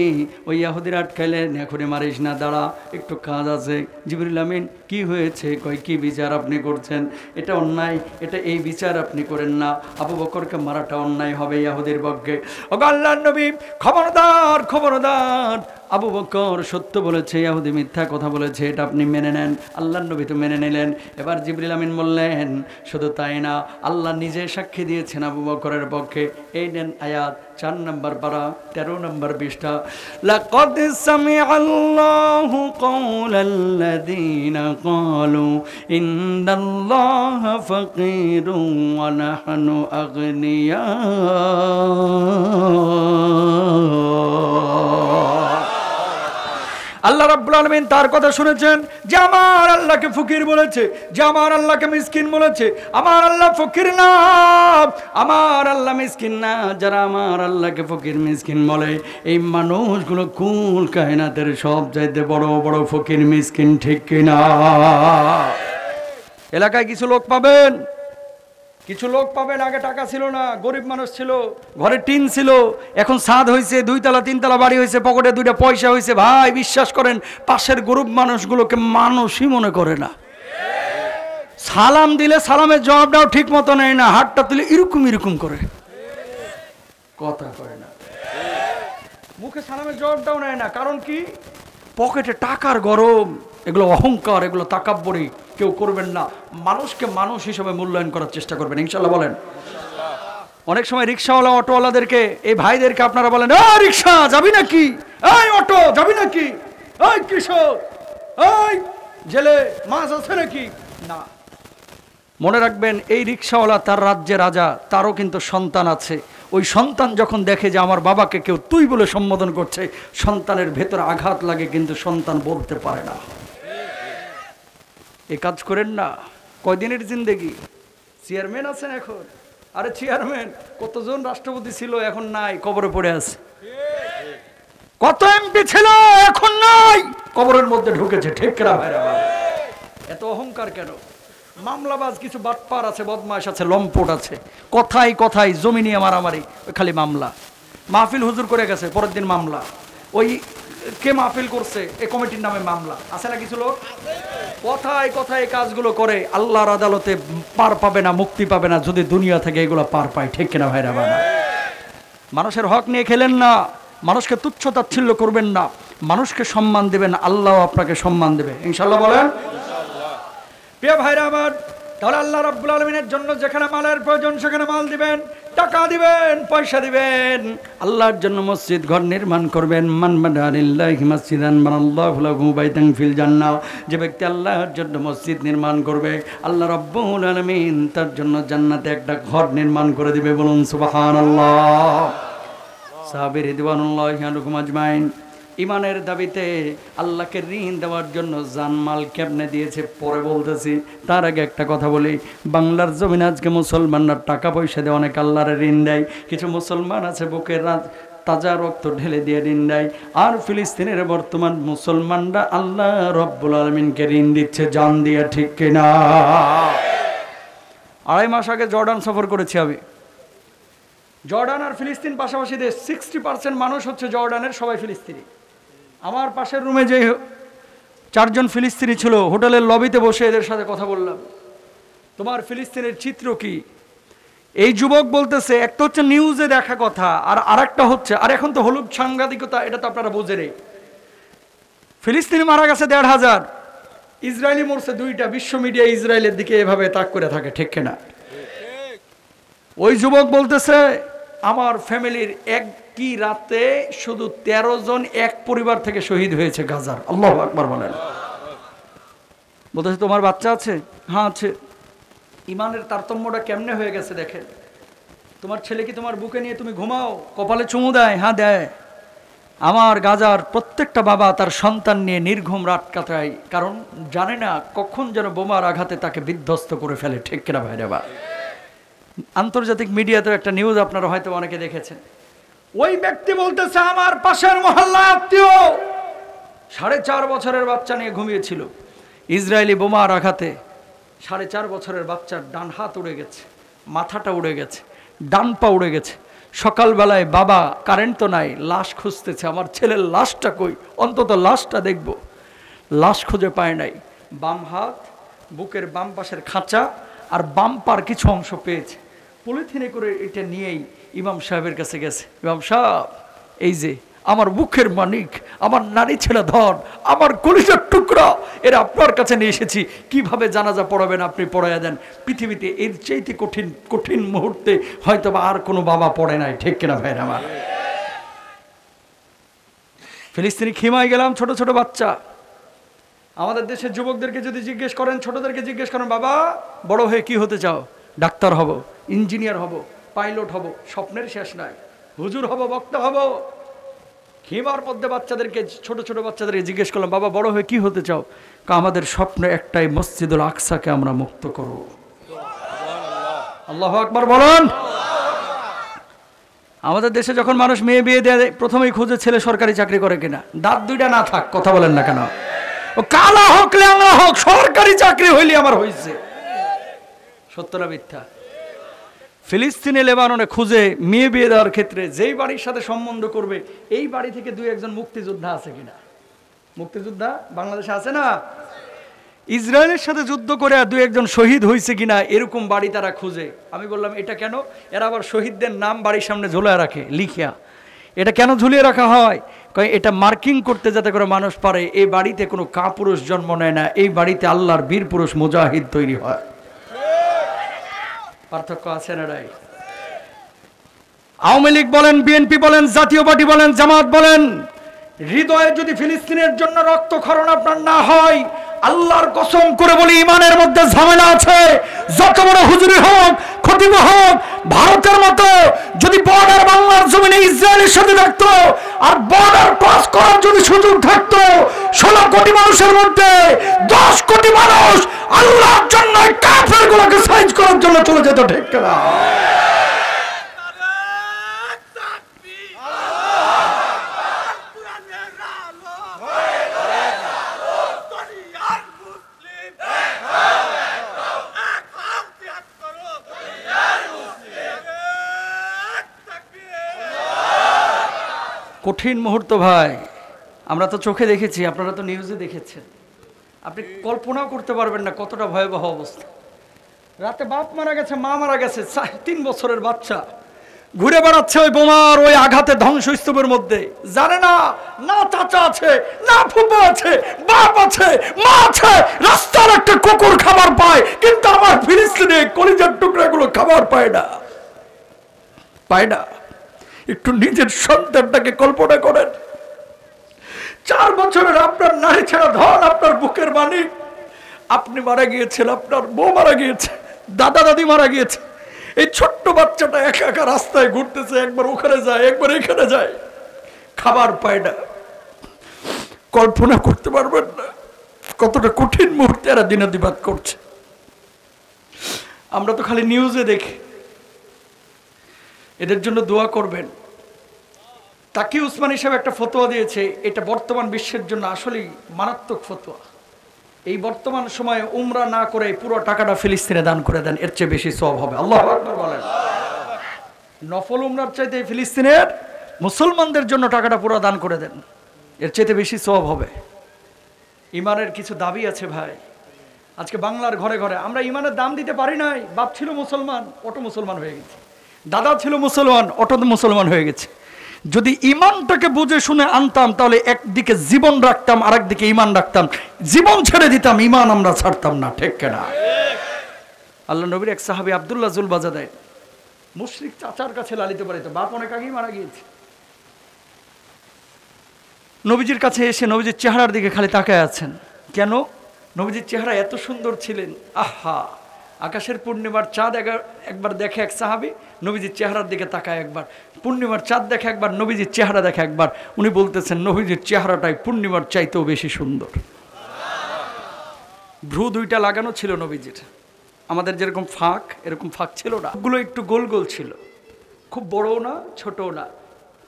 ওই ইহুদির আটকাইলেন, এখনই মারিস না, দাঁড়া, একটু কাজ আছে। জিবরিল আমিন, কি হয়েছে? কয় কি বিচার আপনি করছেন? এটা অন্যায়, এটা এই বিচার আপনি করেন না। আবু বকরকে মারাটা অন্যায় হবে ইহুদির পক্ষে। ও আল্লাহর নবী, খবরদার, খবরদার খবরদার, আবু বকর সত্য বলেছে, ইহুদি মিথ্যা কথা বলেছে, এটা আপনি মেনে নেন। আল্লাহর নবী তো মেনে নিলেন। এবার জিবরিল আমিন বললেন, শুধু তাই না, আল্লাহ নিজে সাক্ষী দিয়েছেন আবু বকরের পক্ষে। এই নেন আয়াত, 4 নম্বর পারা 13 নম্বর পৃষ্ঠা। লাকাদ সামিআল্লাহু কাওলাল্লাযীনা ক্বালু ইন্নাল্লাহা ফাকীরুন ওয়া নাহনু আগনিয়া। আল্লাহ রাব্বুল আলামিন তার কথা শুনেছেন যে আমার আল্লাহকে ফকির বলেছে, যে আমার আল্লাহকে মিসকিন বলেছে। আমার আল্লাহ ফকির না, আমার আল্লাহ মিসকিন না। যারা আমার আল্লাহকে ফকির মিসকিন বলে, এই মানুষগুলো কুল কায়নাতের সব চাইতে বড় বড় ফকির মিসকিন, ঠিক কিনা? এলাকায় কিছু লোক পাবেন, কিছু লোক পাবেন, আগে টাকা ছিল না, গরিব মানুষ ছিল, ঘরে টিন ছিল, এখন ছাদ হয়েছে, 2 তলা 3 তলা বাড়ি হয়েছে, পকেটে 2টা পয়সা হয়েছে। ভাই বিশ্বাস করেন, পাশের গরিব মানুষগুলোকে মানুষই মনে করে না। সালাম দিলে সালামের জবাবটাও ঠিক মতো নেয় না, হাতটা তুলে এরকম এরকম করে, কথা কয় না, মুখে সালামের জবাবটাও নেয় না। কারণ কি? পকেটে টাকার গরম। এগুলো অহংকার, এগুলো তাকাব্বরি কেউ করবেন না। মানুষকে মানুষ হিসেবে মূল্যায়ন করার চেষ্টা করবেন, ইনশাল্লাহ বলেন। অনেক সময় রিক্সাওয়ালা অটোওয়ালাদেরকে, এই ভাইদেরকে আপনারা বলেন, রিক্সা যাবি নাকি, এই অটো যাবি নাকি, এই কৃষক, এই জেলে মাছ আছে নাকি? না, মনে রাখবেন, এই রিক্সাওয়ালা তার রাজ্যে রাজা, তারও কিন্তু সন্তান আছে। ওই সন্তান যখন দেখে যে আমার বাবাকে কেউ তুই বলে সম্বোধন করছে, সন্তানের ভেতরে আঘাত লাগে, কিন্তু সন্তান বলতে পারে না। এ কাজ করেন না। কয়দিনের জিন্দেগি? চেয়ারম্যান আছেন এখন, আরে চেয়ারম্যান, কতজন রাষ্ট্রপতি ছিল, এখন নাই, কবরে পড়ে আছে। কত এমপি ছিল, এখন নাই, কবরের মধ্যে ঢুকেছে, ঠিক না ভাইরা? এত অহংকার কেন? মামলাবাজ কিছু বাটপার আছে, বদমাশ আছে, লম্পট আছে, কথাই কথাই জমি নিয়ে মারামারি, খালি মামলা। মাহফিল হুজুর করে গেছে, পরের দিন মামলা। ওই কে মাহফিল করছে, এই কমিটির নামে মামলা। আছে না কিছু লোক? কথায় কথায় কাজগুলো করে, আল্লাহর আদালতে পার পাবে না, মুক্তি পাবে না, যদি দুনিয়া থেকে এগুলো পার পায়, ঠিক কিনা ভাইরা? বাবা, মানুষের হক নিয়ে খেলেন না, মানুষকে তুচ্ছ তাচ্ছিল্য করবেন না, মানুষকে সম্মান দেবেন, আল্লাহ আপনাকে সম্মান দেবে, ইনশাল্লাহ বলেন। প্রিয় ভাইরা আমার, তাহলে আল্লাহ রাব্বুল আলামিনের জন্য যেখানে মালের প্রয়োজন সেখানে মাল দিবেন, টাকা দিবেন, পয়সা দিবেন। আল্লাহর জন্য মসজিদ ঘর নির্মাণ করবেন। মান বানা লিল্লাহি মাসজিদান বানাল্লাহু লাহু বাইতান ফিল জান্নাহ। যে ব্যক্তি আল্লাহর জন্য মসজিদ নির্মাণ করবে, আল্লাহ রাব্বুল আলামিন তার জন্য জান্নাতে একটা ঘর নির্মাণ করে দিবে, বলুন সুবহানাল্লাহ। সাহাবী রিদওয়ানুল্লাহি আলাইহিম আজমাইন ইমানের দাবিতে আল্লাহকে ঋণ দেওয়ার জন্য জানমাল কেমনে দিয়েছে পরে বলতেছি। তার আগে একটা কথা বলি, বাংলার জমিনে আজকে মুসলমানরা টাকা পয়সা দিয়ে অনেক আল্লাহর ঋণ দেয়। কিছু মুসলমান আছে বুকের তাজা রক্ত ঢেলে দিয়ে ঋণ দেয়। আর ফিলিস্তিনের বর্তমান মুসলমানরা আল্লাহ রব্বুল আলামিনকে ঋণ দিচ্ছে জান দিয়ে, ঠিক কিনা? 2.5 মাস আগে জর্ডান সফর করেছি আমি। জর্ডান আর ফিলিস্তিন পাশাপাশি দেশ, 60% মানুষ হচ্ছে জর্ডানের, সবাই ফিলিস্তিনি। আমার পাশের রুমে যে 4 জন ফিলিস্তিনি ছিল, হোটেলের লবিতে বসে এদের সাথে কথা বললাম, তোমার ফিলিস্তিনের চিত্র কি? এই যুবক বলতেছে, একটা হচ্ছে নিউজে দেখা কথা, আর আরেকটা হচ্ছে, আর এখন তো হলুদ সাংবাদিকতা, এটা তো আপনারা বোঝেনই। ফিলিস্তিনি মারা গেছে 1,500, ইসরায়েলি মরছে 2টা। বিশ্ব মিডিয়া ইসরায়েলের দিকে এভাবে তাক করে থাকে, ঠিক কিনা? ওই যুবক বলতেছে, আমার ফ্যামিলির একই রাতে শুধু 13 জন এক পরিবার থেকে শহীদ হয়েছে গাজার। আল্লাহু আকবার বলেন। বলতেছে, তোমার বাচ্চা আছে? হ্যাঁ আছে। ইমানের তারতম্যটা কেমনে হয়ে গেছে দেখেন। তোমার ছেলে কি তোমার বুকে নিয়ে তুমি ঘুমাও, কপালে চুমু দেয়? হ্যাঁ দেয়। আমার গাজার প্রত্যেকটা বাবা তার সন্তান নিয়ে নির্ঘুম রাত কাটায়, কারণ জানে না কখন যেন বোমার আঘাতে তাকে বিধ্বস্ত করে ফেলে, ঠিক কিনা ভাইরা? বা আন্তর্জাতিক মিডিয়াতে একটা নিউজ আপনারা হয়তো অনেকে দেখেছেন। ওই ব্যক্তি বলতেছে, আমার পাশের মহল্লা আত্মীয় 4.5 বছরের বাচ্চা নিয়ে ঘুমিয়েছিল, ইসরায়েলি বোমার আঘাতে 4.5 বছরের বাচ্চার ডান হাত উড়ে গেছে, মাথাটা উড়ে গেছে, ডান পা উড়ে গেছে। সকালবেলায় বাবা, কারেন্ট তো নাই, লাশ খুঁজতেছে, আমার ছেলের লাশটা কই, অন্তত লাশটা দেখব। লাশ খুঁজে পায় নাই। বাম হাত, বুকের বাম পাশের খাঁচা আর বাম পার কিছু অংশ পেয়েছে। পলিথিনে করে এটা নিয়েই ইমাম সাহেবের কাছে গেছে। ইমাম সাহেব, এই যে আমার মুখের মানিক, আমার নারী ছেলে ধন, আমার কলিজার টুকরা, এরা আপনার কাছে নিয়ে এসেছি। কিভাবে জানাজা পড়াবেন আপনি পড়াইয়া দেন। পৃথিবীতে এর চাইতে কঠিন কঠিন মুহূর্তে হয়তো বা আর কোনো বাবা পড়ে নাই, ঠিক কিনা ভাই আমার? ফিলিস্তিনি খিমায় গেলাম, ছোট ছোট বাচ্চা। আমাদের দেশের যুবকদেরকে যদি জিজ্ঞেস করেন, ছোটদেরকে জিজ্ঞেস করেন, বাবা বড় হয়ে কি হতে চাও? ডাক্তার হব, ইঞ্জিনিয়ার হব, পাইলট হব, স্বপ্নের শেষ নাই, হুজুর হব, বক্তা হব। খিমার মধ্যে বাচ্চাদেরকে, ছোট ছোট বাচ্চাদেরকে জিজ্ঞেস করলাম, বাবা বড় হয়ে কি হতে চাও? আমাদের স্বপ্ন একটাই, মসজিদুল আকসাকে আমরা মুক্ত করব। আল্লাহু আকবার বলেন। আমাদের দেশে যখন মানুষ মেয়ে বিয়ে দেয়, প্রথমেই খুঁজে ছেলে সরকারি চাকরি করে কিনা, দাঁত দুইটা না থাক, কথা বলেন না কেন? ও কালা হোক ল্যাংড়া হোক, সরকারি চাকরি হইলে আমার হয়েছে। সত্য না মিথ্যা? ফিলিস্তিনে লেবাননে খুঁজে মেয়ে বিয়ে দেওয়ার ক্ষেত্রে যেই বাড়ির সাথে সম্বন্ধ করবে, এই বাড়ি থেকে দুই একজন মুক্তিযোদ্ধা আছে কিনা? মুক্তিযোদ্ধা বাংলাদেশে আছে না? ইসরায়েলের সাথে যুদ্ধ করে দুই একজন শহীদ হয়েছে কিনা, এরকম বাড়ি তারা খুঁজে। আমি বললাম, এটা কেন? এরা আবার শহীদদের নাম বাড়ির সামনে ঝুলিয়ে রাখে লিখিয়া। এটা কেন ঝুলিয়ে রাখা হয়? এটা মার্কিং করতে, যাতে করে মানুষ পারে এই বাড়িতে কোনো কাপুরুষ জন্ম নেয় না, এই বাড়িতে আল্লাহর বীর পুরুষ মুজাহিদ তৈরি হয়। পার্থক্য আছে না নাই? আওয়ামী লীগ বলেন, বিএনপি বলেন, জাতীয় পার্টি বলেন, জামাত বলেন, হৃদয়ে যদি ফিলিস্তিনের জন্য রক্তক্ষরণ আপনার না হয়, আল্লাহর কসম করে বলি, ইমানের মধ্যে ঝামেলা আছে। যত বড় হুজুরি হোক, খতিব হোক, ভারতের মতো যদি বর্ডার বাংলার জমিনে ইসরায়েলের সাথে থাকতো, আর বর্ডার ক্রস করার যদি সুযোগ থাকতো, 16 কোটি মানুষের মধ্যে 10 কোটি মানুষ আল্লাহর জন্য কাফেরগুলোকে সাইজ করার জন্য চলে যেত, ঠিক না? কঠিন মুহূর্ত ভাই, আমরা তো চোখে দেখেছি, আপনারা তো নিউজে দেখেছেন। আপনি কল্পনাও করতে পারবেন না কতটা ভয়াবহ অবস্থা। রাতে বাপ মারা গেছে, মা মারা গেছে, 3 বছরের বাচ্চা ঘুরে বেড়াচ্ছে ওই বোমার ওই আঘাতে ধ্বংসস্তূপের মধ্যে। জানে না, না চাচা আছে, না ফুপা আছে, বাপ আছে, মা আছে। রাস্তার একটা কুকুর খাবার পায়, কিন্তু আমার ফিলিস্তিনে কলিজার টুকরাগুলো খাবার পায় না, পায় না। একটু নিজের সন্তানটাকে কল্পনা করেন। 4 বছরের আপনার নারী ছেড়া ধন, আপনার বুকের মানিক, আপনি মারা গিয়েছেন, আপনার বউ মারা গিয়েছে, দাদা দাদি মারা গিয়েছে। এই ছোট্ট বাচ্চাটা একা একা রাস্তায় ঘুরতেছে, একবার ওখানে যায়, একবার এখানে যায়, খাবার পায় না। কল্পনা করতে পারবেন না কতটা কঠিন মুহূর্তে এরা দিনাতিপাত করছে। আমরা তো খালি নিউজে দেখি। এদের জন্য দোয়া করবেন। তাকি উসমানী সাহেব একটা ফতোয়া দিয়েছে, এটা বর্তমান বিশ্বের জন্য আসলেই মারাত্মক ফতোয়া। এই বর্তমান সময়ে উমরা না করে পুরো টাকাটা ফিলিস্তিনে দান করে দেন, এর চেয়ে বেশি সওয়াব হবে। আল্লাহু আকবার বলেন। নফল উমরার চাইতে ফিলিস্তিনের মুসলমানদের জন্য টাকাটা পুরো দান করে দেন, এর চাইতে বেশি সওয়াব হবে। ইমানের কিছু দাবি আছে ভাই। আজকে বাংলার ঘরে ঘরে আমরা ইমানের দাম দিতে পারি নাই। বাপ ছিল মুসলমান, অটো মুসলমান হয়ে গেছে। দাদা ছিল মুসলমান, অটো মুসলমান হয়ে গেছে। যদি ইমানটাকে বুঝে শুনে আনতাম, তাহলে একদিকে জীবন রাখতাম, আর একদিকে ইমান রাখতাম। জীবন ছেড়ে দিতাম, ইমান আমরা ছাড়তাম না, ঠিক কিনা? আল্লাহ নবীর এক সাহাবী আব্দুল্লাহ জুলবাজাদাই মুশরিক চাচার কাছে লালিত পালিত, বাপ অনেক আগেই মারা গিয়েছে। নবীজির কাছে এসে নবীজির চেহারার দিকে খালি তাকায় আছেন। কেন? নবীজির চেহারা এত সুন্দর ছিলেন। আহা, আকাশের পূর্ণিমার চাঁদ একবার দেখে এক সাহাবী, নবীজির চেহারার দিকে তাকায় একবার। পূর্ণিমার চাঁদ দেখে একবার, নবীজির চেহারা দেখে একবার। উনি বলতেছেন, নবীজির চেহারাটাই পূর্ণিমার চাইতেও বেশি সুন্দর। ভ্রু 2টা লাগানো ছিল নবীজির, আমাদের যেরকম ফাঁক, এরকম ফাঁক ছিল না। গুলো একটু গোল গোল ছিল, খুব বড়ও না ছোটও না।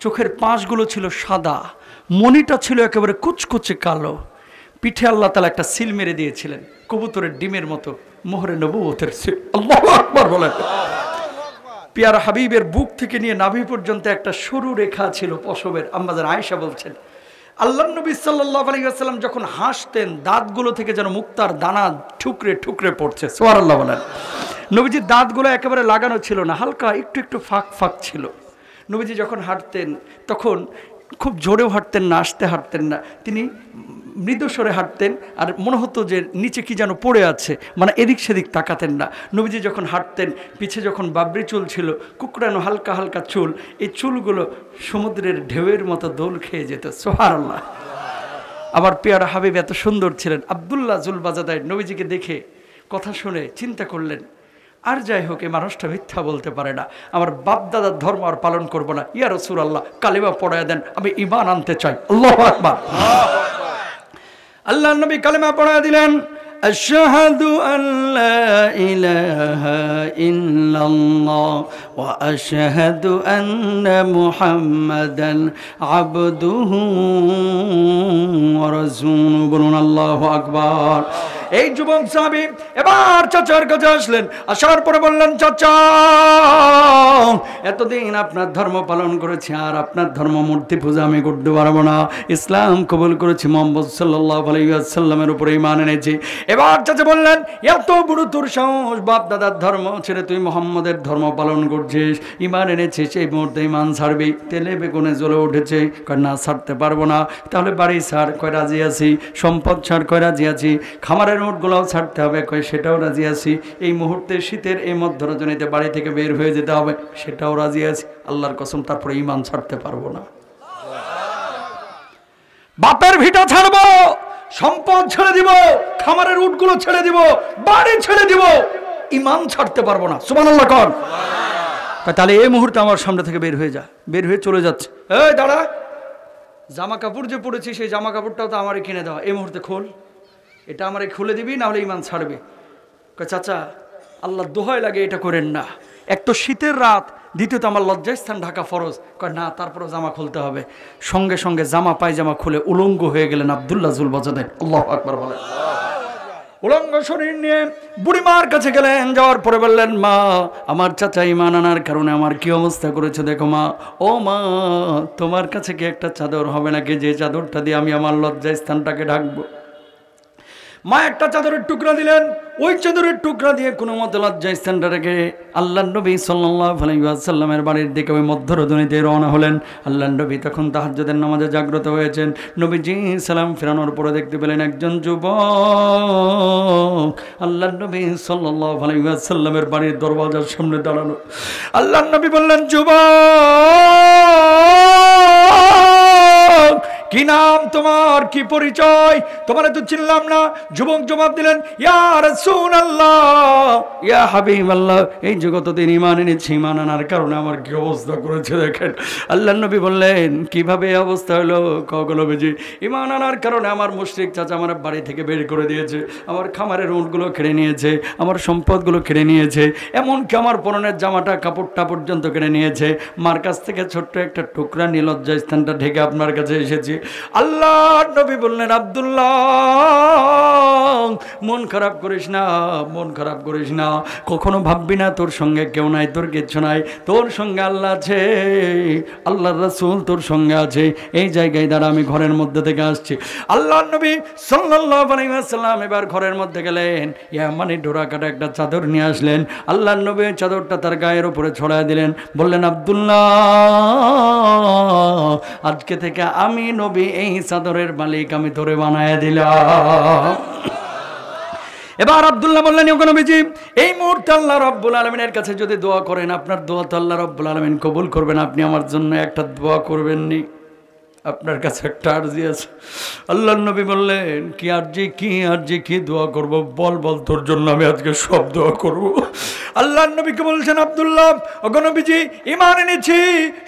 চোখের পাঁশগুলো ছিল সাদা, মনিটা ছিল একেবারে কুচকুচে কালো। পিঠে আল্লাহ তাআলা একটা সিল মেরে দিয়েছিলেন, কবুতরের ডিমের মতো, মোহরে নবুয়তের সিল। আল্লাহু আকবার বলেন। পিয়ারা হাবিবের বুক থেকে নিয়ে নাভি পর্যন্ত একটা সরু রেখা ছিল পশমের। আম্মাজান আয়েশা বলছেন, আল্লাহর নবী সাল্লাল্লাহু আলাইহি ওয়াসাল্লাম যখন হাসতেন, দাঁতগুলো থেকে যেন মুক্তার দানা ঠুকরে ঠুকরে পড়ছে। সুবহানাল্লাহ বলেন। নবীজির দাঁতগুলো একেবারে লাগানো ছিল না, হালকা একটু একটু ফাঁক ফাঁক ছিল। নবীজি যখন হাঁটতেন, তখন খুব জোরেও হাঁটতেন না, আস্তে হাঁটতেন না, তিনি মৃদুস্বরে হাঁটতেন। আর মনে হতো যে নিচে কি যেন পড়ে আছে, মানে এদিক সেদিক তাকাতেন না। নবীজি যখন হাঁটতেন, পিছে যখন বাবরি চুল ছিল, কুকড়ানো হালকা হালকা চুল, এই চুলগুলো সমুদ্রের ঢেউয়ের মতো দোল খেয়ে যেত। সুবহানাল্লাহ। আবার পেয়ারা হাবিব এত সুন্দর ছিলেন। আব্দুল্লাহ জুলবাজাদাই নবীজিকে দেখে কথা শুনে চিন্তা করলেন, আর যাই হোক এই মানুষটা মিথ্যা বলতে পারে না, আমার বাপ দাদার ধর্ম আর পালন করবো না। ইয়া রাসূলুল্লাহ, কালেমা পড়ায় দেন, আমি ঈমান আনতে চাই। আল্লাহু আকবার। আল্লাহর নবী কালেমা পড়ায় দিলেন, আশহাদু আল্লা ইলাহা ইল্লাল্লাহ ওয়া আশহাদু আন্না মুহাম্মাদান আবদুহু ওয়া রাসূলুহু। বলুন আল্লাহু আকবার। এই যুবক সাহাবী এবার চাচার কাছে আসলেন, আসার পরে বললেন, চাচা এতদিন আপনার ধর্ম পালন করেছি, আর আপনার ধর্ম মূর্তি পূজা আমি করতে পারবো না। ইসলাম কবুল করেছি, মুহাম্মদ সাল্লাল্লাহু আলাইহি ওয়াসাল্লামের উপরে ঈমান এনেছি। এবার চাচা বললেন, এত বড় তোর সাহস, বাপ দাদার ধর্ম ছেড়ে তুই মুহাম্মদের ধর্ম পালন করছিস, ঈমান এনেছিস, এই মুহূর্তে ঈমান ছাড়বি? তেলে বেগুনে জ্বলে উঠেছে, কয় না ছাড়তে পারবো না। তাহলে বাড়ি ছাড়, কয় রাজি আছি। সম্পদ ছাড়, কয় রাজি আছি। খামারের নোটগুলোও ছাড়তে হবে, কয় সেটাও রাজি আছি। এই মুহূর্তে শীতের এই মধ্য রজনীতে বাড়ি থেকে বের হয়ে যেতে হবে, সেটাও রাজি আছি। আল্লাহর কসম, তারপরে ঈমান ছাড়তে পারবো না। বাপের ভিটা ছাড়বো, সম্পদ ছেড়ে দিব, খামারের উটগুলো ছেড়ে দিব, বাড়ি ছেড়ে দিব, ঈমান ছাড়তে পারবো না। সুবহানাল্লাহ কর। তাহলে এই মুহূর্তে আমার সামনে থেকে বের হয়ে যা। বের হয়ে চলে যাচ্ছে। এই দাঁড়া, জামা কাপড় যে পড়েছি সেই জামা কাপড়টাও তো আমারই কিনে দেওয়া, এই মুহূর্তে খোল, এটা আমারে খুলে দিবি, না হলে ঈমান ছাড়বে। কয় চাচা আল্লাহ দোহাই লাগে এটা করেন না, এক তো শীতের রাত, দ্বিতীয়ত আমার লজ্জাস্থান ঢাকা ফরজ। কয় না, তারপরে জামা খুলতে হবে। সঙ্গে সঙ্গে জামা পায়জামা খুলে উলঙ্গ হয়ে গেলেন আব্দুল্লাহ জুলবাজাদাই। আল্লাহু আকবার বলেন। উলঙ্গ শরীর নিয়ে বুড়িমার কাছে গেলেন, যাওয়ার পরে বললেন, মা আমার চাচা ঈমান আনার কারণে আমার কি অবস্থা করেছে দেখো মা। ও মা, তোমার কাছে কি একটা চাদর হবে নাকি, যে চাদরটা দিয়ে আমি আমার লজ্জাস্থানটাকে ঢাকবো? মা একটা চাদরের টুকরা দিলেন, ওই চাদরের টুকরা দিয়ে কোনো মতে লজ্জাস্থানটা রেখে আল্লাহর নবী সাল্লাল্লাহু আলাইহি ওয়াসাল্লামের বাড়ির দিকে ওই মধ্য রজনীতে রওনা হলেন। আল্লাহর নবী তখন তাহাজ্জুদের নামাজে জাগ্রত হয়েছেন। নবীজি সালাম ফেরানোর পরে দেখতে পেলেন একজন যুবক আল্লাহর নবী সাল্লাল্লাহু আলাইহি ওয়াসাল্লামের বাড়ির দরওয়াজার সামনে দাঁড়ানো। আল্লাহর নবী বললেন, যুবক কি নাম তোমার, কি পরিচয়? তোমার তো চিনলাম না। যুবক জবাব দিলেন, ইয়া রাসূলুল্লাহ, ইয়া হাবিবাল্লাহ, এই জগতে দিন ঈমান এনেছি, ঈমান আনার কারণে আমার কি অবস্থা করেছে দেখেন। আল্লাহর নবী বললেন, কিভাবে এই অবস্থা হলো? কগলো বেজি, ঈমান আনার কারণে আমার মুশরিক চাচা আমার বাড়ি থেকে বের করে দিয়েছে, আমার খামারের উটগুলো কেড়ে নিয়েছে, আমার সম্পদগুলো কেড়ে নিয়েছে, এমনকি আমার পরনের জামাটা কাপড়টা পর্যন্ত কেড়ে নিয়েছে। মার কাছ থেকে ছোট্ট একটা টুকরা নীলজ্জা স্থানটা ঢেকে আপনার কাছে এসেছি। আল্লাহর নবী বললেন, আব্দুল্লাহ মন খারাপ করিস না, মন খারাপ করিস না, কখনো ভাববি না তোর সঙ্গে কেউ নাই, তোর কিচ্ছু নাই, তোর সঙ্গে আল্লাহ আছে, আল্লাহর রাসূল তোর সঙ্গে আছে। এই জায়গায় দ্বারা আমি ঘরের মধ্যে থেকে আসছি। আল্লাহর নবী সাল্লাল্লাহু আলাইহি ওয়াসাল্লাম এবার ঘরের মধ্যে গেলেন, ইয়ামানি ডোরা কাটা একটা চাদর নিয়ে আসলেন। আল্লাহর নবী চাদরটা তার গায়ের উপরে ছড়ায় দিলেন, বললেন, আব্দুল্লাহ আজকে থেকে আমি নবী, এই চাদরের মালিক আমি তোরে বানায় দিলাম। এবার আব্দুল্লাহ বললেন, ওগো নবীজি, এই মুহূর্তে আল্লাহ রাব্বুল আলামিনের কাছে যদি দোয়া করেন, আপনার দোয়া তো আল্লাহ রাব্বুল আলামিন কবুল করবেন, আপনি আমার জন্য একটা দোয়া করবেননি? আপনার কাছে একটা আরজি আছে। আল্লাহর নবী বললেন, কি আরজি, কি আরজি, কি দোয়া করব? বল বল, তোর জন্য আমি আজকে সব দোয়া করব। আল্লাহর নবীকে বলছেন, আব্দুল্লাহ ওগো নবীজি, ঈমান এনেছি,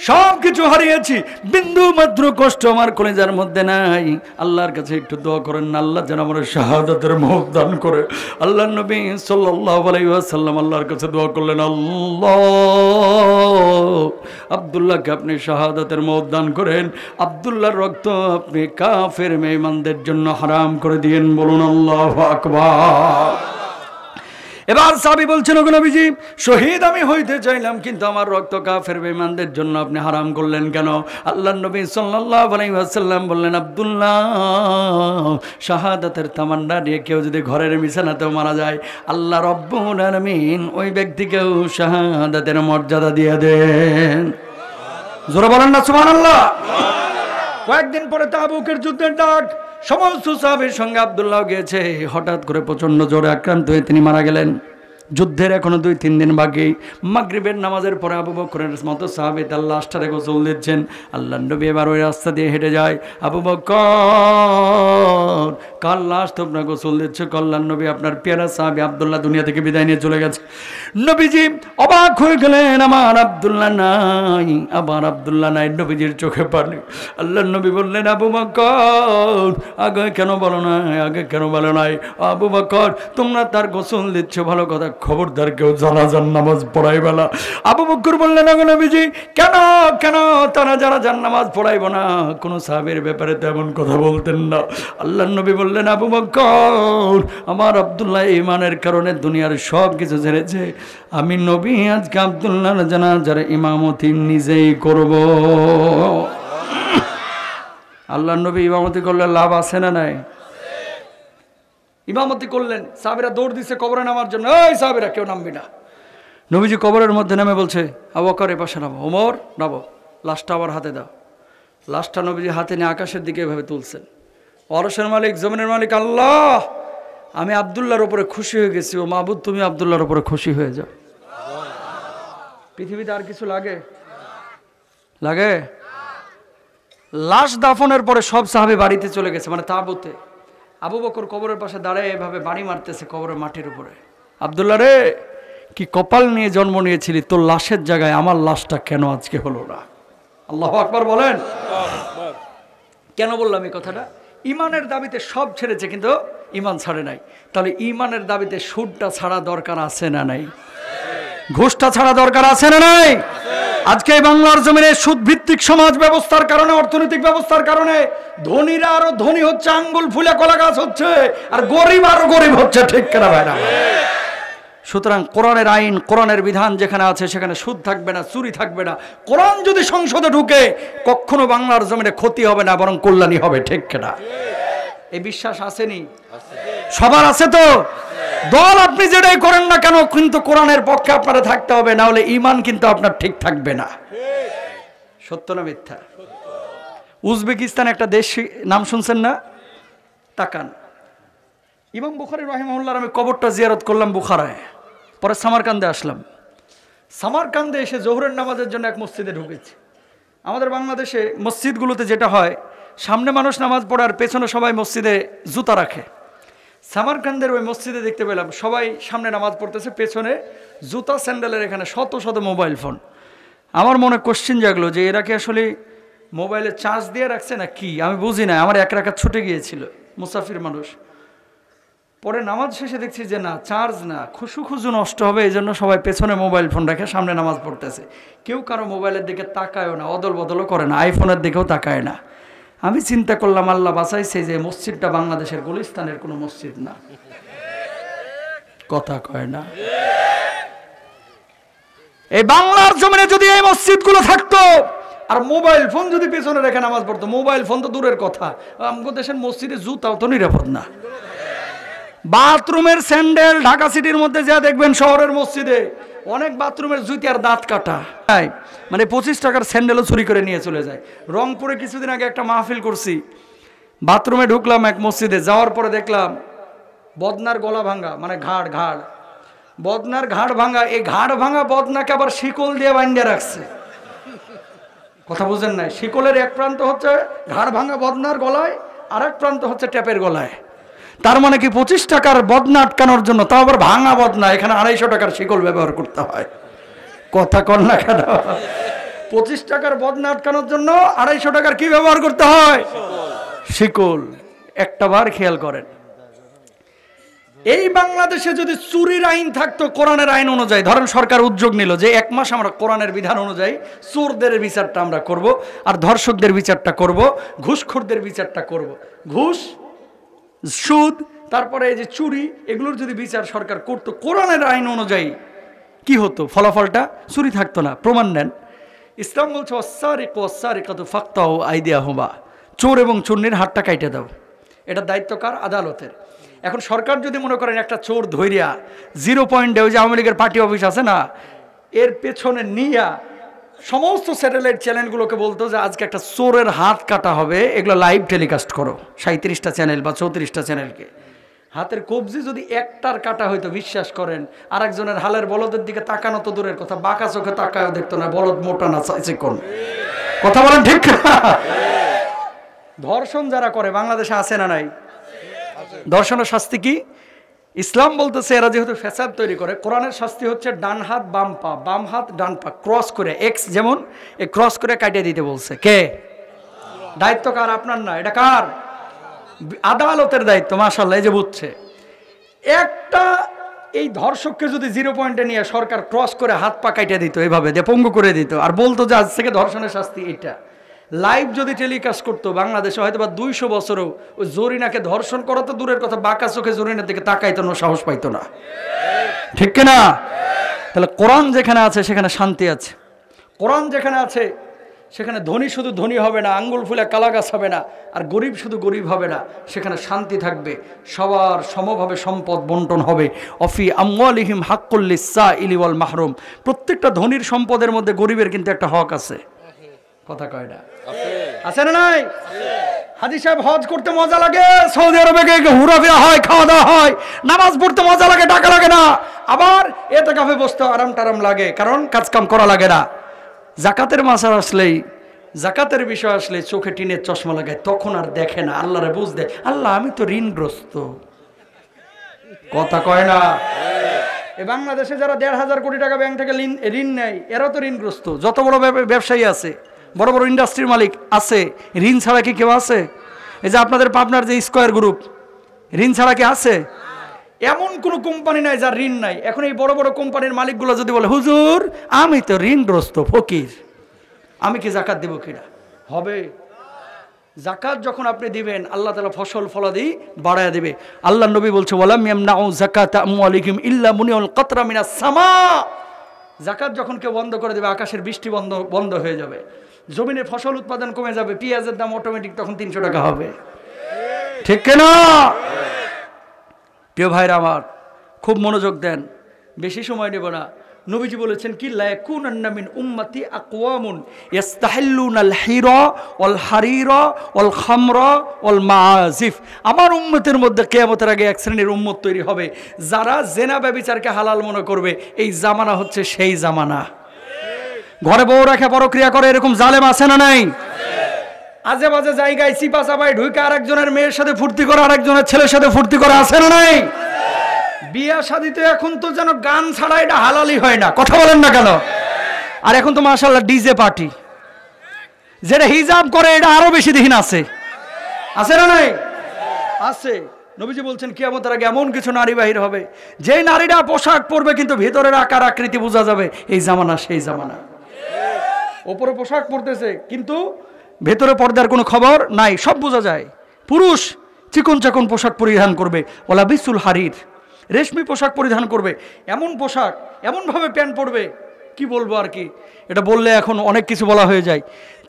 সব কিছু হারিয়েছি, বিন্দু মাত্র কষ্ট আমার কলিজার মধ্যে নাই, আল্লাহর কাছে একটু দোয়া করেন না, আল্লাহ যেন আমার শাহাদাতের মুখ দান করে। আল্লাহর নবী সাল্লাল্লাহু আলাইহি ওয়াসাল্লাম আল্লাহর কাছে দোয়া করলেন, আল্লাহ আব্দুল্লাহকে আপনি শাহাদাতের মুখ দান করেন, আব্দুল্লাহর রক্ত আপনি কাফের বেঈমানদের জন্য হারাম করে দিয়েন। বলুন আল্লাহু আকবার। এবার সাহাবী বলছেন, ওগো নবীজি, শহীদ আমি হইতে চাইলাম, কিন্তু আমার রক্ত কাফের বেঈমানদের জন্য আপনি হারাম করলেন কেন? আল্লাহর নবী সাল্লাল্লাহু আলাইহি ওয়াসাল্লাম বললেন, আব্দুল্লাহ শাহাদাতের তামান্না নিয়ে কেউ যদি ঘরের বিছানাতেও মারা যায়, আল্লাহ রাব্বুল আলামিন ওই ব্যক্তিকেও শাহাদাতের মর্যাদা দিয়ে দেন। জোরে বলেন না সুবহানাল্লাহ। কয়েকদিন পরে তাবুকের যুদ্ধের ডাক, সমস্ত সাহাবীর সঙ্গে আব্দুল্লাহ গিয়েছে। হঠাৎ করে প্রচন্ড জ্বরে আক্রান্ত হয়ে তিনি মারা গেলেন। যুদ্ধের এখনো 2-3 দিন বাকি। মাগরিবের নামাজের পরে আবু বকরের মতো সাহাবী তার লাশটারে গোসল দিচ্ছেন। আল্লাহর নবী এবার ওই রাস্তা দিয়ে হেঁটে যায়। আবু বকর, কার লাশ তোমরা গোসল দিচ্ছ? আল্লাহর নবী আপনার পেয়ারা সাহাবী আব্দুল্লাহ দুনিয়া থেকে বিদায় নিয়ে চলে গেছে। নবীজি অবাক হয়ে গেলেন, আমার আব্দুল্লাহ নাই, আবার আব্দুল্লাহ নাই। নবীজির চোখে পানি। আল্লাহর নবী বললেন, আবু বকর আগে কেন বলো নাই, আগে কেন বলো নাই? আবু বকর তোমরা তার গোসল দিচ্ছ ভালো কথা, খবরদার কেউ জানাজার নামাজ পড়াইবে না। আবু বকর বললেন, আগে নবীজি কেন কেন তারা জানাজার নামাজ পড়াইব না? কোন সাহাবীর ব্যাপারে তো এমন কথা বলতেন না। আল্লাহর নবী বললেন, আবু বকর আমার আব্দুল্লাহ ঈমানের কারণে দুনিয়ার সব কিছু ছেড়েছে, আমি নবী আজকে আব্দুল্লাহর জানাজার ইমামতি নিজেই করব। আল্লাহর নবী ইমামতি করলে লাভ আছে না নাই? ইমামতি করলেন, সাহাবীরা দৌড় দিছে কবরে নামার জন্য। এই সাহাবীরা কেউ নামবি না। নবীজি কবরের মধ্যে নেমে বলছে, আবু বকর এপাশে নামো, ওমর নামো, লাশটা আবার হাতে দাও। লাশটা নবীজি হাতে নিয়ে আকাশের দিকে এভাবে তুলছেন। অরশের মালিক, জমিনের মালিক আল্লাহ, আমি আব্দুল্লাহর উপরে খুশি হয়ে গেছি, ও মাবুদ তুমি আব্দুল্লাহর উপরে খুশি হয়ে যাও। পৃথিবীতে আর কিছু লাগে? লাগে? লাশ দাফনের পরে সব সাহাবী বাড়িতে চলে গেছে, মানে তাঁবুতে। আবু বকর কবরের পাশে দাঁড়ায় এভাবে বাড়ি মারতেছে কবরের মাটির উপরে। আব্দুল্লাহ রে, কি কপাল নিয়ে জন্ম নিয়েছিলি, তোর লাশের জায়গায় আমার লাশটা কেন আজকে হলো না? আল্লাহু আকবার বলেন। কেন বললাম এই কথাটা? ইমানের দাবিতে সব ছেড়েছে কিন্তু ইমান ছাড়ে নাই। তাহলে ইমানের দাবিতে সুদটা ছাড়া দরকার আছে না নাই? ঘুষটা ছাড়া দরকার আছে না নাই? আজকে বাংলার জমিনে সুদ ভিত্তিক সমাজ ব্যবস্থার কারণে, অর্থনৈতিক ব্যবস্থার কারণে ধনীরা আরো ধনী হচ্ছে, আঙ্গুল ফুলে কলা গাছ হচ্ছে, আর গরিব আরো গরিব হচ্ছে। ঠিক কেনা ভাই না? সুতরাং কোরআনের আইন, কোরআনের বিধান যেখানে আছে সেখানে সুদ থাকবে না, চুরি থাকবে না। কোরআন যদি সংসদে ঢুকে কখনো বাংলার জমিনে ক্ষতি হবে না, বরং কল্যাণী হবে। ঠিক কেনা? এই বিশ্বাস আসেনি? সবার আছে তো? দল আপনি যেটাই করেন না কেন, কিন্তু কোরআনের পক্ষে আপনারা থাকতে হবে, না হলে ঈমান কিন্তু আপনার ঠিক থাকবে না। সত্য না মিথ্যা? উজবেকিস্তান একটা দেশ, নাম শুনছেন না? তাকান। ইমাম বুখারী রাহিমাহুল্লাহর আমি কবরটা জিয়ারত করলাম বুখারায়, পরে সামারকান্দে আসলাম। সামারকান্দে এসে জোহরের নামাজের জন্য এক মসজিদে ঢুকেছি। আমাদের বাংলাদেশে মসজিদগুলোতে যেটা হয়, সামনে মানুষ নামাজ পড়ার পেছনে সবাই মসজিদে জুতা রাখে। সামারকান্দের ওই মসজিদে দেখতে পেলাম সবাই সামনে নামাজ পড়তেছে, পেছনে জুতা স্যান্ডেলের এখানে শত শত মোবাইল ফোন। আমার মনে কোশ্চিন জাগলো যে এরা কি আসলে মোবাইলে চার্জ দিয়ে রাখছে না কি, আমি বুঝি না। আমার এক রাকাত ছুটে গিয়েছিল, মুসাফির মানুষ। পরে নামাজ শেষে দেখছি যে না, চার্জ না, খুশু নষ্ট হবে, এই জন্য সবাই পেছনে মোবাইল ফোন রেখে সামনে নামাজ পড়তেছে। কেউ কারো মোবাইলের দিকে তাকায়ও না, অদল বদলও করে না, আইফোনের দিকেও তাকায় না। আমি চিন্তা করলাম, আল্লাহ বাঁচাইছে যে মসজিদটা বাংলাদেশের গুলিস্তানের কোনো মসজিদ না। কথা কয় না? এই বাংলার জমিনে যদি এই মসজিদগুলো থাকতো, আর মোবাইল ফোন যদি পেছনে রেখে নামাজ পড়তো, মোবাইল ফোন তো দূরের কথা, আমাদের দেশের মসজিদে জুতাও তো নিরাপদ না। বাথরুমের স্যান্ডেল ঢাকা সিটির মধ্যে যা দেখবেন, শহরের মসজিদে অনেক বাথরুমের জুতি আর দাঁত কাটা, মানে 25 টাকার স্যান্ডেলও চুরি করে নিয়ে চলে যায়। রংপুরে কিছুদিন আগে একটা মাহফিল করছি, বাথরুমে ঢুকলাম এক মসজিদে, যাওয়ার পরে দেখলাম বদনার গলা ভাঙা, মানে ঘাড় বদনার ঘাড় ভাঙা। এই ঘাড় ভাঙা বদনাকে আবার শিকল দিয়ে বাঁধিয়ে রাখছে। কথা বুঝেন নাই? শিকলের এক প্রান্ত হচ্ছে ঘাড় ভাঙা বদনার গলায়, আর এক প্রান্ত হচ্ছে ট্যাপের গলায়। তার মানে কি 25 টাকার বদনা আটকানোর জন্য, তাও আবার ভাঙা বদনা, এখানে 250 টাকার শিকল ব্যবহার করতে হয়। কথা কন না কেন? 25 টাকার বদনা আটকানোর জন্য 250 টাকার কি ব্যবহার করতে হয়? শিকল। একটা বার খেয়াল করেন, এই বাংলাদেশে যদি চুরির আইন থাকতো কোরআনের আইন অনুযায়ী, ধরেন সরকার উদ্যোগ নিল যে 1 মাস আমরা কোরআনের বিধান অনুযায়ী চোরদের বিচারটা আমরা করব, আর ধর্ষকদের বিচারটা করব, ঘুষখোরদের বিচারটা করব। ঘুষ, সুদ, তারপরে এই যে চুরি, এগুলোর যদি বিচার সরকার করতো কোরআনের আইন অনুযায়ী, কি হতো? ফলাফলটা চুরি থাকতো না। প্রমাণ নেন। ইসলাম বলছে ওয়াসসারিকু ওয়াসসারিকাতু ফাকতাউ আইদিয়াহুমা, চোর এবং চুন্নির হাতটা কাইটে দাও। এটা দায়িত্ব কার? আদালতের। এখন সরকার যদি মনে করেন একটা চোর ধইরিয়া 0 পয়েন্টে, ওই যে আওয়ামী লীগের পার্টি অফিস আছে না, এর পেছনে নিয়া সমস্ত স্যাটেলাইট চ্যানেলগুলোকে বলতো যে আজকে একটা চোরের হাত কাটা হবে, এগুলো লাইভ টেলিকাস্ট করো। 37টা চ্যানেল বা 34টা চ্যানেলকে হাতের কবজি যদি একটার কাটা হইতো, বিশ্বাস করেন আরেকজনের হালের বলদের দিকে তাকানো তো দূরের কথা, বাঁকা চোখে তাকায়ও দেখতো না বলদ মোটা না চাইছে কোন। কথা বলেন ঠিক না? ধর্ষণ যারা করে বাংলাদেশে আছে না নাই? ধর্ষণের শাস্তি কি? ইসলাম বলতেছে এরা যেহেতু ফ্যাসাদ তৈরি করে, কোরআনের শাস্তি হচ্ছে ডান হাত বাম পা, বাম হাত ডান পা ক্রস করে, এক্স যেমন এই ক্রস করে কাটিয়ে দিতে বলছে। কে? দায়িত্ব কার? আপনার না, এটা কার? আদালতের দায়িত্ব। মাশাআল্লাহ, এই যে বুঝছে। একটা এই ধর্ষককে যদি 0 পয়েন্টে নিয়ে সরকার ক্রস করে হাত পা কাটিয়ে দিত, এইভাবে দিয়ে পঙ্গু করে দিত, আর বলতো যে আজ থেকে ধর্ষণের শাস্তি এটা, লাইভ যদি টেলিকাস্ট করতো বাংলাদেশে, হয়তো বা 200 বছরও ওই জরিনাকে ধর্ষণ করা তো দূরের কথা, বাঁকা চোখে জরিনার দিকে তাকাইতো না, সাহস পাইতো না। ঠিক কিনা? তাহলে কোরআন যেখানে আছে সেখানে শান্তি আছে। কোরআন যেখানে আছে সেখানে ধনী শুধু ধনী হবে না, আঙ্গুল ফুলে কালা গাছ হবে না, আর গরিব শুধু গরিব হবে না, সেখানে শান্তি থাকবে, সবার সমভাবে সম্পদ বন্টন হবে। অফি আমওয়ালিহিম হাক্কুল লিসসাইলি ওয়াল মাহরুম। প্রত্যেকটা ধনীর সম্পদের মধ্যে গরিবের কিন্তু একটা হক আছে। কথা কয় না? আছে না নাই? হাজী সাহেব, হজ করতে মজা লাগে, সৌদি আরবে গিয়ে ঘোরাফেরা হয়, খাওয়া দাওয়া হয়, নামাজ পড়তে মজা লাগে, টাকা লাগে না, আবার এতেকাফে বসতে আরাম টারাম লাগে, কারণ কাজকাম করা লাগে না। জাকাতের মাসার আসলেই, জাকাতের বিষয় আসলে চোখে টিনের চশমা লাগায়, তখন আর দেখে না, আল্লাহরে বুঝ দেয়, আল্লাহ আমি তো ঋণগ্রস্ত। কথা কয় না? এই বাংলাদেশে যারা 1,500 কোটি টাকা ব্যাংক থেকে ঋণ নেয়, এরাও তো ঋণগ্রস্ত। যত বড় ব্যবসায়ী আছে, বড় বড় ইন্ডাস্ট্রির মালিক আছে, ঋণ ছাড়া কি কেউ আছে? এই যে আপনাদের পাবনার যে স্কয়ার গ্রুপ, ঋণ ছাড়া কি আছে? এমন কোন কোম্পানি নাই যার ঋণ নাই। এখন এই বড় বড় কোম্পানির মালিকগুলো যদি বলে, হুজুর আমি তো ঋণগ্রস্ত ফকির, আমি কি জাকাত দেব কিনা? হবে? জাকাত যখন আপনি দিবেন, আল্লাহ তাআলা ফসল ফলাদি বাড়ায় দিবে। আল্লাহ নবী বলছে, ওয়ালাম ইয়ামনাউ যাকাতা আমওয়ালিহিম ইল্লা মুনিউল কাতরা মিনাস সামা। জাকাত যখন কেউ বন্ধ করে দেবে, আকাশের বৃষ্টি বন্ধ হয়ে যাবে, জমিনের ফসল উৎপাদন কমে যাবে, পেঁয়াজের দাম অটোমেটিক তখন 300 টাকা হবে। ঠিক কিনা? প্রিয় ভাইরা আমার, খুব মনোযোগ দেন, বেশি সময় নেব না। নবীজি বলেছেন কি, লা ইয়াকুনান্না মিন উম্মতি আকওয়ামুন ইস্তাহিল্লুনাল হিরা ওয়াল হারিরা ওয়াল খামরা ওয়াল মাআজিফ। আমার উম্মতের মধ্যে কিয়ামতের আগে এক শ্রেণীর উম্মত তৈরি হবে যারা জেনা ব্যভিচারকে হালাল মনে করবে। এই জামানা হচ্ছে সেই জামানা। ঘরে বউ রেখে পরক্রিয়া করে এরকম জালেম আছে না নাই? আজে বাজে জায়গায় চিপা চাপায় ঢুকে আরেকজনের মেয়ের সাথে ফুর্তি করে, আরেকজনের ছেলের সাথে ফুর্তি করে, আছে না নাই? বিয়া শাদিতে এখন তো যেন গান ছাড়া এটা হালালি হয় না। কথা বলেন না কেন? আর এখন তো মাশাআল্লাহ ডিজে পার্টি, যেটা হিজাব করে এটা আরো বেশি দিন আছে। আছে না নাই? আছে। নবীজি বলছেন কিয়ামতের আগে এমন কিছু নারী বাহির হবে, যে নারীরা পোশাক পরবে কিন্তু ভিতরের আকার আকৃতি বোঝা যাবে। এই জামানা সেই জামানা। ওপরে পোশাক পরতেছে কিন্তু ভেতরে পর্দার কোনো খবর নাই, সব বোঝা যায়। পুরুষ চিকন চাকন পোশাক পরিধান করবে, ওলা বিসুল হারির, রেশমি পোশাক পরিধান করবে, এমন পোশাক, এমনভাবে প্যান্ট পরবে, কি বলবো আর কি, এটা বললে এখন অনেক কিছু বলা হয়ে যায়।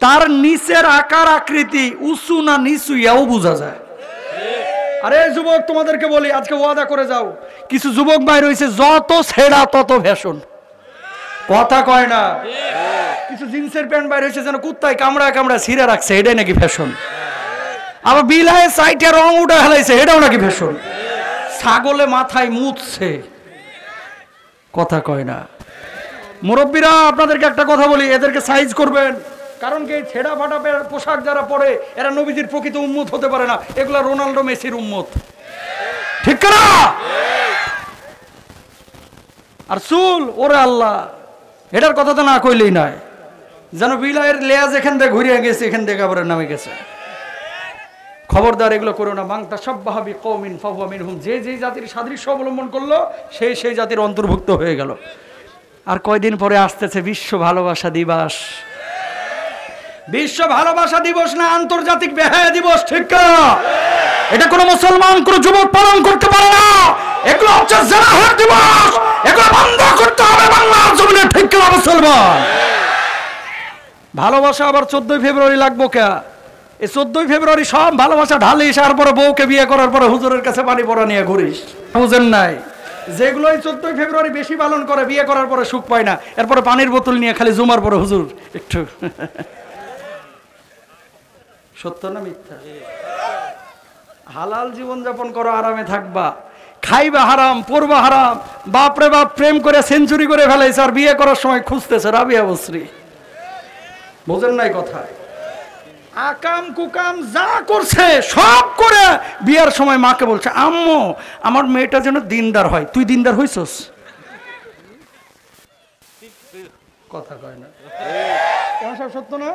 তার নিচের আকার আকৃতি উঁচু না নিচু এও বোঝা যায়। আরে যুবক, তোমাদেরকে বলি, আজকে ওয়াদা করে যাও, কিছু যুবক ভাই রয়েছে যত ছেঁড়া তত ফ্যাশন। কথা কয় না? কিছু জিন্সের প্যান্ট বাইর হয়েছে যেন কুত্তায় কামড়ায় কামড়ায় ছিঁড়ে রাখছে, এটাই নাকি ফ্যাশন। আবার বিলায় সাইটে রং উঠে হেলাইছে, এটাও নাকি ফ্যাশন। ছাগলে মাথায় মুছছে। কথা কয় না? মুরব্বীরা, আপনাদেরকে একটা কথা বলি, এদেরকে সাইজ করবেন, কারণ কি ছেঁড়া ফাটা পোশাক যারা পরে এরা নবীজির প্রকৃত উম্মত হতে পারে না, এগুলা রোনাল্ডো মেসির উম্মত। ঠিক না? আর চুল, ওরে আল্লাহ, এটার কথা তো না কইলেই নয়, যেন বিলায়ের লেজ এখান থেকে ঘুরিয়ে গেছে, এখান থেকে আবার নামে গেছে। খবরদার, এগুলো করো না। মান তাশাব্বাহা বিকওমিন ফাহুয়া মিনহুম। যে যেই জাতির সাদৃশ্য অবলম্বন করলো সেই সেই জাতির অন্তর্ভুক্ত হয়ে গেল। আর কয়দিন পরে আসতেছে বিশ্ব ভালোবাসা দিবস। বিশ্ব ভালোবাসা দিবস না, আন্তর্জাতিক বেহায়া দিবস। ঠিক না? এটা কোনো মুসলমান কোন যুবক পালন করতে পারে না। এগুলো হচ্ছে জেনাহার দিবস, এগুলো বন্ধ করতে হবে বাংলার জমিনে। ঠিক না মুসলমান? ভালোবাসা আবার 14 ফেব্রুয়ারি লাগবো কে? এই 14 ফেব্রুয়ারি সব ভালোবাসা ঢালিস, আর পরে বউকে বিয়ে করার পরে হুজুরের কাছে পানি পড়া নিয়ে ঘুরিস। বুঝেন নাই? যেগুলো 14 ফেব্রুয়ারি বেশি পালন করে বিয়ে করার পরে সুখ পায় না, এরপরে পানির বোতল নিয়ে খালি জুমার পরে হুজুর একটু। সত্য না মিথ্যা? হালাল জীবন যাপন করো, আরামে থাকবা, খাইবা হারাম, পড়বা হারাম। বাপরে বাপ প্রেম করে সেঞ্চুরি করে ফেলাইছে, আর বিয়ে করার সময় খুঁজতেছে রাবিয়া বসরি। বোঝেন নাই কথা? আকাম কুকাম যা করছে সব করে বিয়ার সময় মাকে বলছে, আম্মু আমার মেয়েটা যেন দিনদার হয়। তুই দিনদার হইছস? কথা কয় না, সব সত্য না?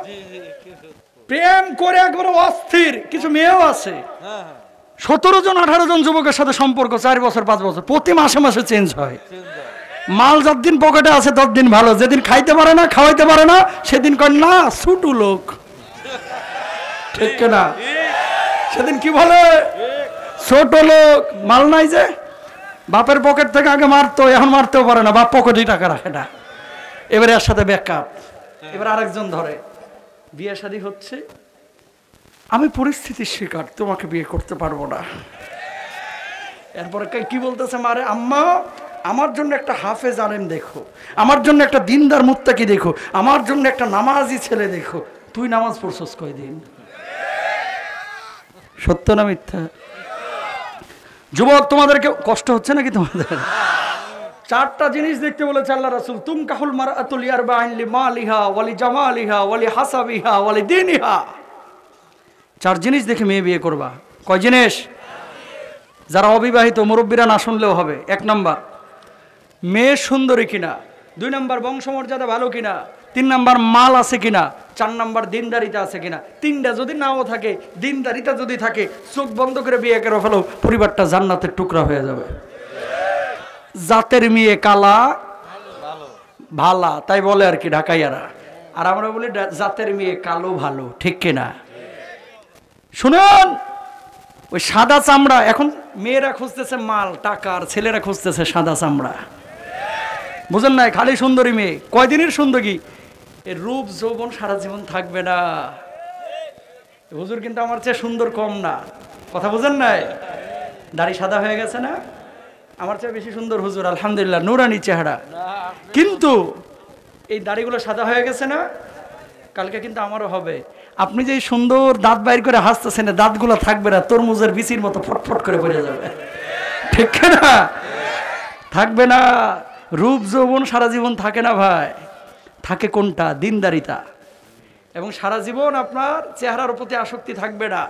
প্রেম করে একবারে অস্থির। কিছু মেয়েও আছে 17 জন 18 জন যুবকের সাথে সম্পর্ক, 4 বছর 5 বছর, প্রতি মাসে মাসে চেঞ্জ হয়। মাল যতদিন পকেটে আছে ততদিন ভালো, যেদিন খাইতে পারে না, খাওয়াইতে পারে না, সেদিন কয় না ছুটু লোক। ঠিক না? সেদিন কি বলে? ছোট লোক। মাল নাই যে বাপের পকেট থেকে আগে মারতো, এখন মারতেও পারে না, বাপ পকেটেই টাকা রাখে না। এবারে এর সাথে ব্যাকআপ, এবার আরেকজন ধরে। বিয়ে শাদী হচ্ছে, আমি পরিস্থিতির শিকার, তোমাকে বিয়ে করতে পারবো না। এরপরে কি বলতেছে মারে, আম্মা আমার জন্য একটা হাফেজ আলেম দেখো, আমার জন্য একটা দিনদার মুত্তাকি দেখো, আমার জন্য একটা নামাজি ছেলে দেখো। তুই নামাজ পড়ছস কয়দিন? সত্য না মিথ্যা? যুবক তোমাদেরকে কষ্ট হচ্ছে নাকি তোমাদের? 4টা জিনিস দেখতে বলেছে আল্লাহ রাসূল। তুমকাহুল মারআতু লিআরবাইন লিমালিহা ওয়ালি জামালিহা ওয়ালি হাসাবিহা ওয়ালি দীনিহা। 4 জিনিস দেখে মেয়ে বিয়ে করবা। কয় জিনিস? যারা অবিবাহিত মুরব্বীরা না শুনলেও হবে। 1 নাম্বার মেয়ে সুন্দরী কিনা, 2 নাম্বার বংশমর্যাদা ভালো কিনা, 3 নাম্বার মাল আছে কিনা, 4 নাম্বার দিনদারিতা আছে কিনা। 3টা যদি নাও থাকে, দিনদারিতা যদি থাকে, চোখ বন্ধ করে বিয়ে করে ফেলো, পরিবারটা জান্নাতের টুকরা হয়ে যাবে। জাতের মেয়ে কালা ভালা, তাই বলে আর কি ঢাকাইয়ারা, আর আমরা বলি জাতের মেয়ে কালো ভালো। ঠিক কিনা? শুনুন, ওই সাদা চামড়া, এখন মেয়েরা খুঁজতেছে মাল টাকার, ছেলেরা খুঁজতেছে সাদা চামড়া। বুঝেন নাই? খালি সুন্দরী মেয়ে কয়দিনের সুন্দরী, এর রূপ যৌবন সারা জীবন থাকবে না। হুজুর কিন্তু আমার চেয়ে সুন্দর কম না, কথা বুঝেন নাই? দাড়ি সাদা হয়ে গেছে না, আমার চেয়ে বেশি সুন্দর হুজুর, আলহামদুলিল্লাহ, নুরানি চেহারা। কিন্তু এই দাড়িগুলো সাদা হয়ে গেছে না, কালকে কিন্তু আমারও হবে। আপনি যে সুন্দর দাঁত বাইর করে হাসতেছেন, দাঁতগুলো থাকবে না, তরমুজের বিচির মতো ফটফট করে পড়ে যাবে। ঠিক না? থাকবে না। রূপ যৌবন সারা জীবন থাকে না ভাই, থাকে কোনটা? দিনদারিতা। এবং সারা জীবন আপনার চেহারার প্রতি আসক্তি থাকবে না,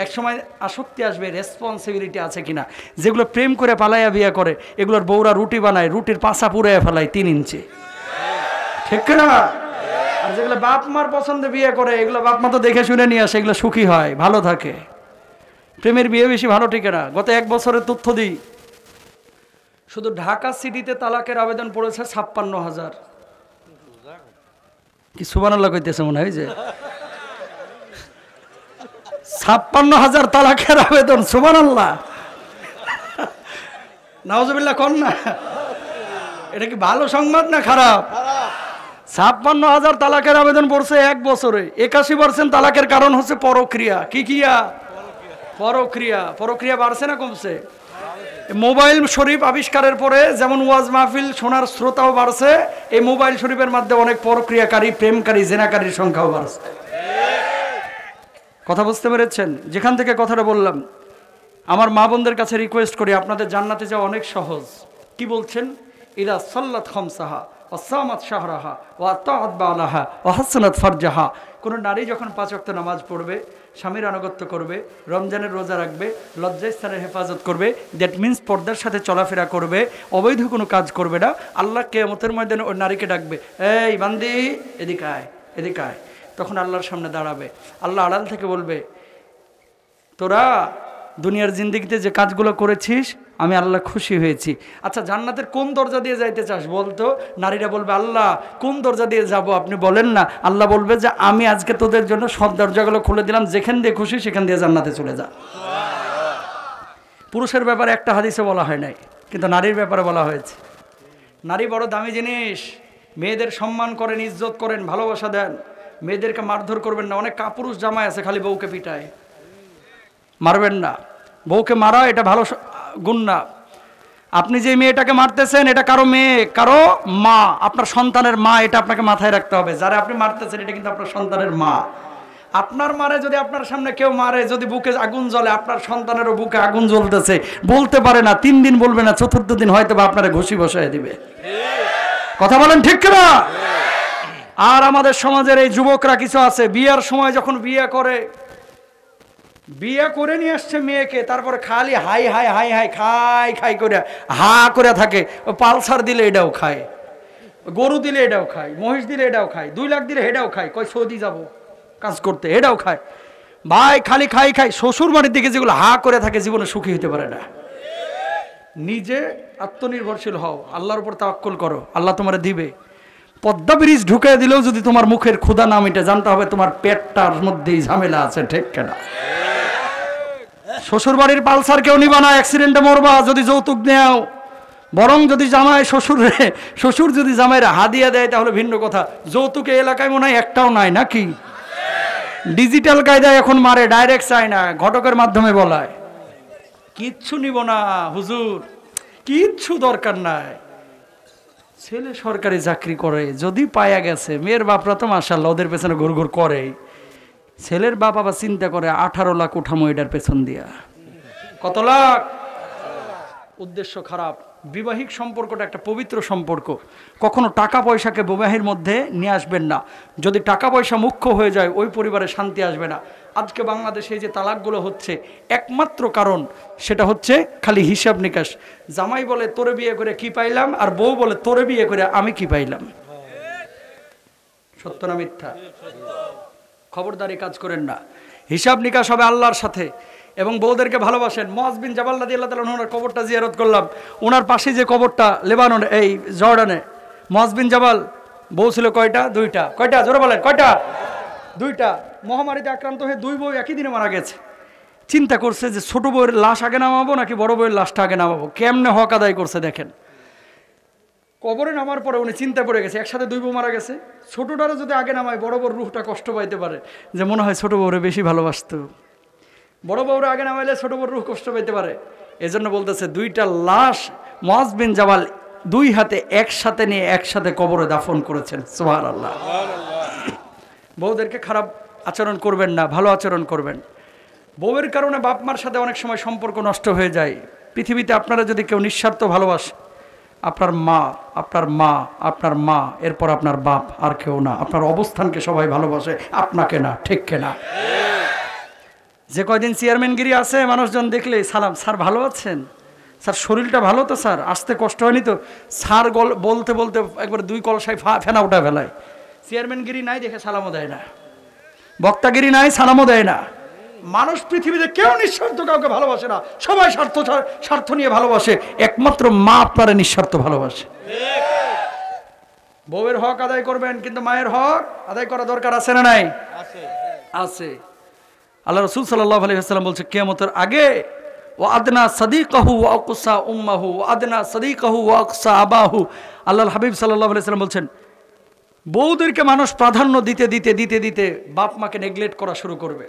এক সময় আসক্তি আসবে, রেসপন্সিবিলিটি আছে কিনা। যেগুলো প্রেম করে পালাইয়া বিয়ে করে, এগুলোর বউরা রুটি বানায়, রুটির পাছা পুড়াইয়া ফেলায় 3 ইঞ্চি। ঠিক না? আর যেগুলো বাপ মার পছন্দে বিয়ে করে, এগুলো বাপ মা তো দেখে শুনে নিয়ে আসে, এগুলো সুখী হয়, ভালো থাকে। প্রেমের বিয়ে বেশি ভালো টিকে না। গত 1 বছরের তথ্য দিই, শুধু ঢাকা সিটিতে তালাকের আবেদন পড়েছে 56,000। কি সুবহানাল্লাহ কইতেছে মনে হয় যে 56,000 তালাকের আবেদন। সুবহানাল্লাহ, নাউজুবিল্লাহ কোন না? এটা কি ভালো সংবাদ না খারাপ? 56,000 তালাকের আবেদন পড়ছে 1 বছরে। 81% তালাকের কারণ হচ্ছে পরক্রিয়া। কি কিয়া? পরক্রিয়া। পরক্রিয়া বাড়ছে না কমছে? মোবাইল শরীফ আবিষ্কারের পরে যেমন ওয়াজ মাহফিল শোনার শ্রোতাও বাড়ছে, এই মোবাইল শরীফের মাধ্যমে অনেক পরক্রিয়াকারী, প্রেমকারী, জেনাকারীর সংখ্যাও বাড়ছে। কথা বুঝতে পেরেছেন? যেখান থেকে কথাটা বললাম, আমার মা বোনদের কাছে রিকোয়েস্ট করি, আপনাদের জান্নাতে যাওয়া অনেক সহজ। কি বলছেন? ইদা সাল্লাত খামসাহা ওয়া সামাত শাহরাহা ওয়া আতাআত বালাহা ওয়া হাসানাত ফারজাহা। কোনো নারী যখন 5 ওয়াক্ত নামাজ পড়বে, স্বামীর আনুগত্য করবে, রমজানের রোজা রাখবে, লজ্জাস্থানের হেফাজত করবে, দ্যাট মিন্স পর্দার সাথে চলাফেরা করবে, অবৈধ কোনো কাজ করবে না, আল্লাহ কিয়ামতের ময়দানে ওই নারীকে ডাকবে, এই বান্দি এদিকে আয়, এদিকে আয়। তখন আল্লাহর সামনে দাঁড়াবে, আল্লাহ আড়াল থেকে বলবে, তোরা দুনিয়ার জিন্দেগিতে যে কাজগুলো করেছিস আমি আল্লাহ খুশি হয়েছি। আচ্ছা, জান্নাতের কোন দরজা দিয়ে যাইতে চাস বলতো? নারীরা বলবে, আল্লাহ কোন দরজা দিয়ে যাব আপনি বলেন না। আল্লাহ বলবে যে আমি আজকে তোদের জন্য সব দরজাগুলো খুলে দিলাম, যেখান দিয়ে খুশি সেখান দিয়ে জান্নাতে চলে যা। পুরুষের ব্যাপারে একটা হাদিসে বলা হয় নাই, কিন্তু নারীর ব্যাপারে বলা হয়েছে। নারী বড় দামি জিনিস। মেয়েদের সম্মান করেন, ইজ্জত করেন, ভালোবাসা দেন, মেয়েদেরকে মারধর করবেন না। অনেক কাপুরুষ জামাই আছে খালি বউকে পিটায়, মারবেন না। বউকে মারা এটা ভালো গুণ না। আপনি যে মেয়েটাকে মারতেছেন এটা কারো মেয়ে, কারো মা, আপনার সন্তানের মা, এটা আপনাকে মাথায় রাখতে হবে। যারা আপনি মারতেছেন এটা কিন্তু আপনার সন্তানের মা। আপনার মারে যদি আপনার সামনে কেউ মারে, যদি বুকে আগুন জ্বলে, আপনার সন্তানেরও বুকে আগুন জ্বলতেছে, বলতে পারে না, 3 দিন বলবে না, 4th দিন হয়তো বা আপনারা ঘুষি বসায় দিবে। কথা বলেন ঠিক কিনা? আর আমাদের সমাজের এই যুবকরা কিছু আছে, বিয়ের সময় যখন বিয়ে করে নিয়ে আসছে মেয়েকে, তারপরে খালি হাই হাই হাই হাই খাই খাই করে হা করে থাকে। পালসার দিলে এটাও খায়, গরু দিলে এটাও খায়, মহিষ দিলে এটাও খায়, 2 লাখ দিলে এটাও খায়, কয় সৌদি যাব কাজ করতে, এটাও খায়। ভাই খালি খাই খাই, শ্বশুর বাড়ির দিকে যেগুলো হা করে থাকে জীবনে সুখী হতে পারে না। নিজে আত্মনির্ভরশীল হও, আল্লাহর উপর তাওয়াক্কুল করো, আল্লাহ তোমার দিবে। পদ্মা ব্রিজ ঢুকে দিলেও যদি তোমার মুখের ক্ষুধা না মিটে, জানতে হবে তোমার পেটটার মধ্যেই ঝামেলা আছে, ঠিক কিনা? শ্বশুর বাড়ির পালসার কেউ নিবা না, অ্যাক্সিডেন্টে মরবা যদি যৌতুক নেও। বরং যদি জামাই শ্বশুর যদি জামাইরা হাদিয়া দেয় তাহলে ভিন্ন কথা। যৌতুকে এলাকায় মনে হয় একটাও নাই নাকি? ডিজিটাল কায়দায় এখন মারে, ডাইরেক্ট চায় না, ঘটকের মাধ্যমে বলায়। কিচ্ছু নিব না হুজুর, কিচ্ছু দরকার নাই। ছেলে সরকারি চাকরি করে, যদি পায়া গেছে, মেয়ের বাপরা তো মাশাআল্লাহ ওদের পেছনে ঘুরঘুর করে। ছেলের বাপ আবার চিন্তা করে 18 লাখ উঠামো এটার পেছন দিয়া। কত লাখ? উদ্দেশ্য খারাপ। বিবাহিক সম্পর্কটা একটা পবিত্র সম্পর্ক, কখনো টাকা পয়সাকে বিবাহের মধ্যে নিয়ে আসবেন না। যদি টাকা পয়সা মুখ্য হয়ে যায়, ওই পরিবারে শান্তি আসবে না। আজকে বাংলাদেশে যে তালাকগুলো হচ্ছে, একমাত্র কারণ সেটা হচ্ছে খালি হিসাব নিকাশ। জামাই বলে তোরে বিয়ে করে কি পাইলাম, আর বউ বলে তোরে বিয়ে করে আমি কি পাইলাম। সত্য না মিথ্যা? খবরদারি কাজ করেন না। হিসাব নিকাশ হবে আল্লাহর সাথে। এবং বউদেরকে ভালোবাসেন। মুআয বিন জাবাল রাদিয়াল্লাহু তাআলা ওনার কবরটা জিয়ারত করলাম। ওনার পাশে যে কবরটা লেবাননে, এই জর্ডানে, মুআয বিন জাবাল বউ ছিল কয়টা? 2টা। কয়টা? জোরে বলেন কয়টা? 2টা। মহামারীতে আক্রান্ত হয়ে 2 বউ একই দিনে মারা গেছে। চিন্তা করছে যে ছোট বউয়ের লাশ আগে নামাবো নাকি বড় বউয়ের লাশটা আগে নামাবো। কেমনে হক আদায় করছে দেখেন। কবরে নামার পরে উনি চিন্তা পড়ে গেছে, একসাথে 2 বউ মারা গেছে, ছোটটারে যদি আগে নামায় বড় বউর রুহটা কষ্ট পাইতে পারে, যে মনে হয় ছোট বউরে বেশি ভালোবাসতো। বড় বউরে আগে নামাইলে ছোট বউর রুহ কষ্ট পাইতে পারে। এজন্য বলতেছে 2টা লাশ মুআয বিন জাবাল 2 হাতে একসাথে নিয়ে একসাথে কবরে দাফন করেছেন। সুবহানাল্লাহ। বউদেরকে খারাপ আচরণ করবেন না, ভালো আচরণ করবেন। বউয়ের কারণে বাপ মার সাথে অনেক সময় সম্পর্ক নষ্ট হয়ে যায়। পৃথিবীতে আপনারা যদি কেউ নিঃস্বার্থ ভালোবাসে, আপনার মা, আপনার মা, আপনার মা, এরপর আপনার বাপ, আর কেউ না। আপনার অবস্থানকে সবাই ভালোবাসে, আপনাকে না, ঠিক কিনা? যে কয়দিন চেয়ারম্যানগিরি আছে, মানুষজন দেখলে সালাম, স্যার ভালো আছেন, স্যার শরীরটা ভালো তো, স্যার আসতে কষ্ট হয়নি তো, স্যার বলতে বলতে একবার 2 কলসায় ফেনা উঠা ফেলায়। চেয়ারম্যানগিরি নাই দেখে সালামও দেয় না, বক্তাগিরি নাই সালামও দেয় না। মানুষ পৃথিবীতে কেউ নিঃস্বার্থ কাউকে ভালোবাসে না, সবাই স্বার্থ নিয়ে ভালোবাসে। একমাত্র মা আপনারা নিঃস্বার্থ ভালোবাসে। বউয়ের হক আদায় করবেন, কিন্তু মায়ের হক আদায় করা দরকার আছে না নাই? আছে। আল্লাহ রাসূল সাল্লাল্লাহু আলাইহি ওয়াসাল্লাম বলছে, কিয়ামতের আগে ওয়া আদনা সাদিকাহু ওয়া আকসা উম্মাহু ওয়া আদনা সাদিকাহু ওয়া আকসা আবাহু। আল্লাহর হাবিব সাল্লাল্লাহু আলাইহি ওয়াসাল্লাম বলছেন, বউদেরকে মানুষ প্রাধান্য দিতে দিতে দিতে দিতে বাপ মাকে নেগলেক্ট করা শুরু করবে।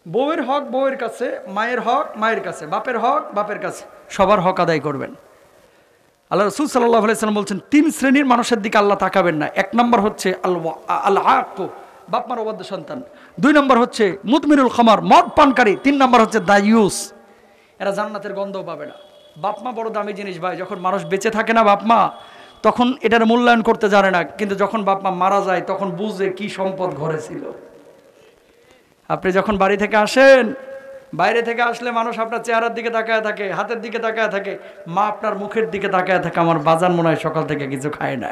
বউয়ের হক বউয়ের কাছে, মায়ের হক মায়ের কাছে, বাপের হক বাপের কাছে, সবার হক আদায় করবেন। আল্লাহ রাসূল সাল্লাল্লাহু আলাইহি ওয়াসাল্লাম বলছেন, 3 শ্রেণীর মানুষের দিকে আল্লাহ তাকাবেন না। 1 নম্বর হচ্ছে আল আক, বাপ মার অবাধ্য সন্তান। 2 নম্বর হচ্ছে মুদমিনুল খামার, মদ পানকারী। 3 নম্বর হচ্ছে দায়ুস, এরা জান্নাতের গন্ধও পাবে না। বাপ মা বড় দামি জিনিস ভাই। যখন মানুষ বেঁচে থাকে না বাপ মা, তখন এটার মূল্যায়ন করতে জানে না, কিন্তু যখন বাপ মা মারা যায় তখন বুঝে কি সম্পদ ঘরে ছিল। আপনি যখন বাড়ি থেকে আসেন, বাইরে থেকে আসলে মানুষ আপনার চেহারার দিকে তাকায় থাকে, হাতের দিকে তাকায় থাকে, মা আপনার মুখের দিকে তাকায় থাকে, আমার বাজান মনে হয় সকাল থেকে কিছু খায় না।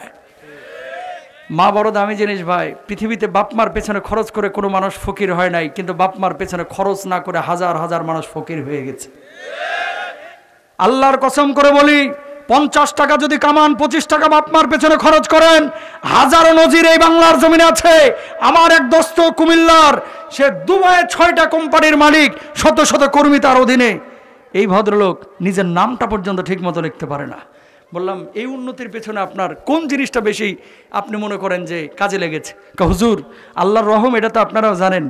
মা বড় দামি জিনিস ভাই। পৃথিবীতে বাপমার পেছনে খরচ করে কোনো মানুষ ফকির হয় নাই, কিন্তু বাপমার পেছনে খরচ না করে হাজার হাজার মানুষ ফকির হয়ে গেছে। আল্লাহর কসম করে বলি, 50 টাকা যদি কামান, 25 টাকা বাপমার পেছনে খরচ করেন, হাজারো নজির এই বাংলার জমিনে আছে। আমার এক দোস্ত কুমিল্লার, সে দুবাইয়ে 6টা কোম্পানির মালিক, শত শত কর্মী তার অধীনে। এই ভদ্রলোক নিজের নামটা পর্যন্ত ঠিক মতো লিখতে পারে না। বললাম, এই উন্নতির পেছনে আপনার কোন জিনিসটা বেশি আপনি মনে করেন যে কাজে লেগেছে? হুজুর, আল্লাহর রহম এটা তো আপনারাও জানেন,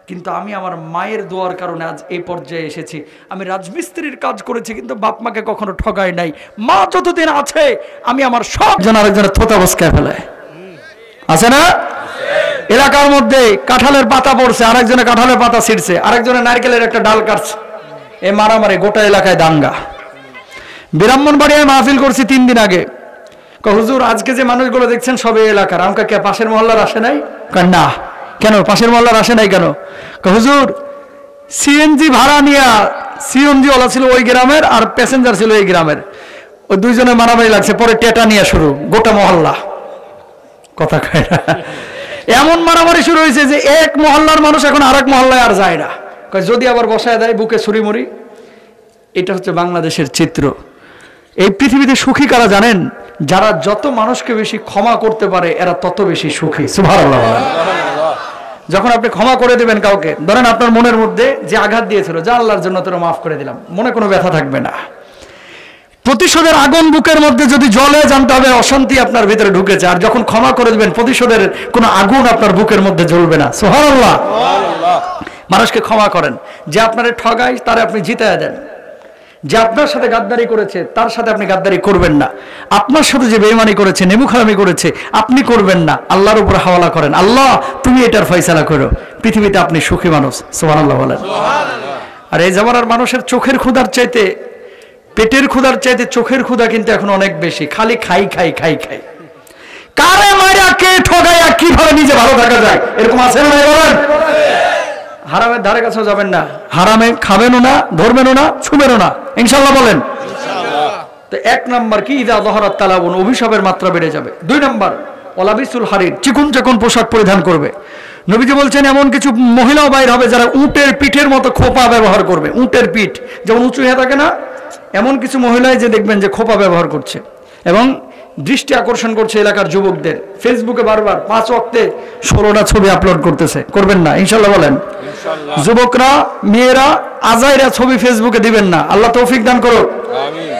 কিন্তু আমি আমার মায়ের দোয়ার কারণে আজ এই পর্যায়ে এসেছি। আমি রাজমিস্ত্রির কাজ করেছি কিন্তু বাপ মাকে কখনো ঠগাই নাই। মা যতদিন আছে আমি আমার সব জন আরেকজনের থোতা বসকায় ফেলায় আছে না? এলাকার মধ্যে কাঁঠালের পাতা পড়ছে, আরেকজনে কাঁঠালের পাতা ছিঁড়ছে, আরেকজনে নারকেলের একটা ডাল কাটছে, এ মারামারি গোটা এলাকায় দাঙ্গা। ব্রাহ্মণবাড়িয়ায় মাহফিল করছি 3 দিন আগে। হুজুর আজকে যে মানুষগুলো দেখছেন সবে এলাকার, আমাকে কে পাশের মহল্লার আসে নাই? না। কেন পাশের মহল্লার আসে নাই কেন? হুজুর সিএনজি ভাড়া নিয়ে, সিএনজি ওলা ছিল ওই গ্রামের আর প্যাসেঞ্জার ছিল এই গ্রামের, ওই দুইজনে মারামারি লাগছে, পরে টেটা নিয়ে শুরু গোটা মহল্লা। কথা কয় না? এমন মারামারি শুরু হয়েছে যে এক মহল্লার মানুষ এখন আরেক মহল্লায় আর যায় না, যদি আবার বসায় দেয় বুকে ছুরি মুড়ি। এটা হচ্ছে বাংলাদেশের চিত্র। এই পৃথিবীতে সুখী কারা জানেন? যারা যত মানুষকে বেশি ক্ষমা করতে পারে এরা তত বেশি সুখী। সুবহানাল্লাহ। যখন আপনি ক্ষমা করে দেবেন কাউকে, ধরেন আপনার মনের মধ্যে যে আঘাত দিয়েছিল, যা আল্লাহর জন্য তোরা মাফ করে দিলাম, মনে কোনো ব্যথা থাকবে না। প্রতিশোধের আগুন বুকের মধ্যে যদি জ্বলে, জানতে হবে অশান্তি আপনার ভিতরে ঢুকেছে। আর যখন ক্ষমা করে দেবেন প্রতিশোধের কোনো আগুন আপনার বুকের মধ্যে জ্বলবে না। সুবহানাল্লাহ। মানুষকে ক্ষমা করেন। যে আপনারে ঠগায় তারে আপনি জিতায়া দেন। যে আপনার সাথে গাদ্দারি করেছে তার সাথে আপনি গাদ্দারি করবেন না। আপনার সাথে যে বেঈমানি করেছে, নেমুখারামি করেছে, আপনি করবেন না। আল্লাহর উপর হাওয়ালা করেন, আল্লাহ তুমি এটার ফয়সালা করো। পৃথিবীতে আপনি সুখী মানুষ। সুবহানাল্লাহ বলেন। আর এই জামানার মানুষের চোখের ক্ষুধার চাইতে, পেটের ক্ষুধার চাইতে চোখের ক্ষুধা কিন্তু এখন অনেক বেশি। খালি খাই খাই খাই খাই। কারে মাইরা কে ঠগায়া কিভাবে নিজে ভালো থাকা যায়, এরকম আছে না? বলেন। হারামের ধারে কাছেও যাবেন না, হারামে খাবেনও না, ধরবেনও না, ছুবেনও না, ইনশাআল্লাহ বলেন। তো 1 নাম্বার কি? ইদা যহরাত তালাবুন, অভিশাপের মাত্রা বেড়ে যাবে। 2 নাম্বার ওয়ালাবিসুল হারির, চিকুন চাকুন পোশাক পরিধান করবে। নবীজি বলছেন এমন কিছু মহিলাও বাইর হবে যারা উটের পিঠের মতো খোপা ব্যবহার করবে। উটের পিঠ যেমন উঁচু হয়ে থাকে না, এমন কিছু মহিলাই যে দেখবেন যে খোপা ব্যবহার করছে এবং দৃষ্টি আকর্ষণ করছে এলাকার যুবকদের। ফেসবুকে বারবার 5 ওয়াক্তে 16টা ছবি আপলোড করতেছে। করবেন না ইনশাআল্লাহ বলেন। যুবকরা, মেয়েরা, আজাইরা ছবি ফেসবুকে দিবেন না। আল্লাহ তৌফিক দান করুক। আমিন।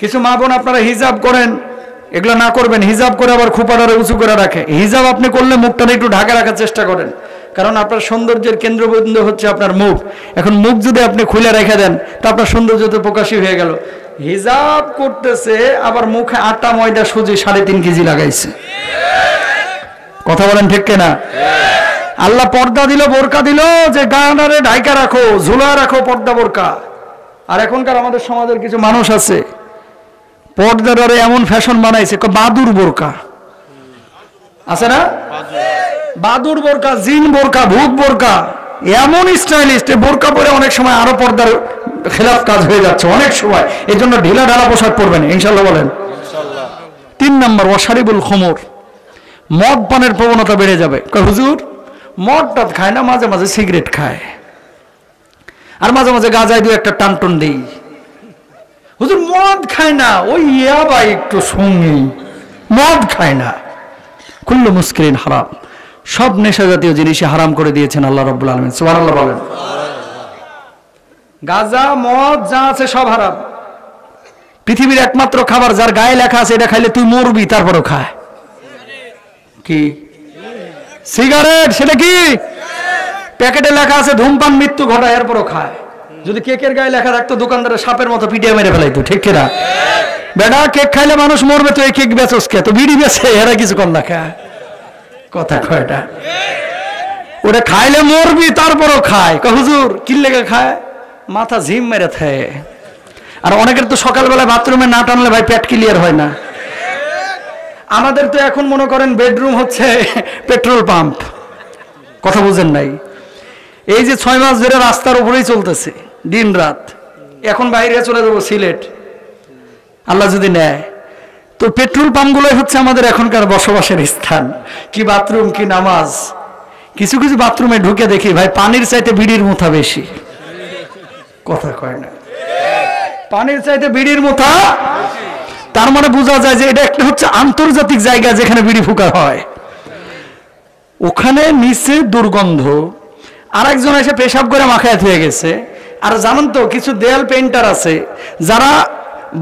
কিছু মা বোন আপনারা হিজাব করেন, এগুলো না করবেন। হিজাব করে আবার খোপাটারে উঁচু করে রাখে। হিজাব আপনি করলে মুখটা একটু ঢাকা রাখার চেষ্টা করেন, কারণ আপনার সৌন্দর্যের কেন্দ্রবিন্দু হচ্ছে আপনার মুখ। এখন মুখ যদি আপনি খুলে রেখে দেন তা আপনার সৌন্দর্য তো প্রকাশই হয়ে গেল। হিজাব করতেছে আবার মুখে আটা ময়দা সুজি 3.5 কেজি লাগাইছে। কথা বলেন ঠিক কিনা? আল্লাহ পর্দা দিল, বোরকা দিল যে গানারে ঢাইকা রাখো, ঝুলা রাখো, পর্দা বোরকা। আর এখনকার আমাদের সমাজের কিছু মানুষ আছে পর্দারে এমন ফ্যাশন বানাইছে, বাদুর বোরকা আছে না? বাদুর বোরকা, জিন বোরকা, ভূত বোরকা, এমন স্টাইলিস্ট বোরকা পরে অনেক সময় আরো পর্দার খেলাফ কাজ হয়ে যাচ্ছে অনেক সময়। এই জন্য ঢিলা ঢালা পোশাক পরবেন ইনশাআল্লাহ বলেন। 3 নাম্বার ওয়াশারিবুল খুমুর, মদ পানের প্রবণতা বেড়ে যাবে। হুজুর মদটা খায় না, মাঝে মাঝে সিগারেট খায় আর মাঝে মাঝে গাঁজায় 2-1টা টানটুন দেই। হুজুর মদ খায় না, ওই ইয়াবা একটু সঙ্গী, মদ খায় না। কুল্লু মুস্কিরিন হারাম, সব নেশা জাতীয় জিনিসই হারাম করে দিয়েছেন আল্লাহ রাব্বুল আলামিন। সুবহানাল্লাহ বলেন। গাঁজা মদ যা আছে সব হারাম। পৃথিবীর একমাত্র খাবার যার গায়ে লেখা আছে এটা খাইলে তুই মরবি, তারপরও খায় কি? সিগারেট। সেটা কি? প্যাকেটে লেখা আছে ধূমপান মৃত্যু ঘটায়, এরপরও খায়। যদি কেকের গায়ে লেখা থাকতো দোকানদারের সাপের মতো পিটিয়ে মেরে ফেলাইতো, ঠিক কিনা? বেটা কেক খাইলে মানুষ মরবে, তো এই কেক বেচোস কে? তো বিড়ি বেচে, এরা কিছু কম না খায়। কথা কয়টা? ওটা খাইলে মরবি তারপরও খায়। হুজুর কি লেগে খায়? মাথা ঝিম মেরে থাকে। আর অনেকের তো সকালবেলা বাথরুমে না টানলে ভাই পেট ক্লিয়ার হয় না। আমাদের তো এখন মনে করেন বেডরুম হচ্ছে পেট্রোল পাম্প। কথা বুঝেন নাই? এই যে 6 মাস ধরে রাস্তার উপরেই চলতেছে দিন রাত। এখন বাইরে চলে যাবো সিলেট, আল্লাহ যদি নেয়। তো পেট্রোল পাম্পগুলোই হচ্ছে আমাদের এখনকার বসবাসের স্থান। কি বাথরুম, কি নামাজ। কিছু কিছু বাথরুমে ঢুকে দেখি ভাই পানির চাইতে বিড়ির মুথা বেশি। কথা কয় না? পানির চাইতে বিড়ির মুথা। তার মানে বোঝা যায় যে এটা একটা হচ্ছে আন্তর্জাতিক জায়গা যেখানে বিড়ি ফুকা হয়। ওখানে নিচে দুর্গন্ধ, আরেকজন এসে পেশাব করে মাখায় হয়ে গেছে। আর জানেন তো কিছু দেয়াল পেইন্টার আছে যারা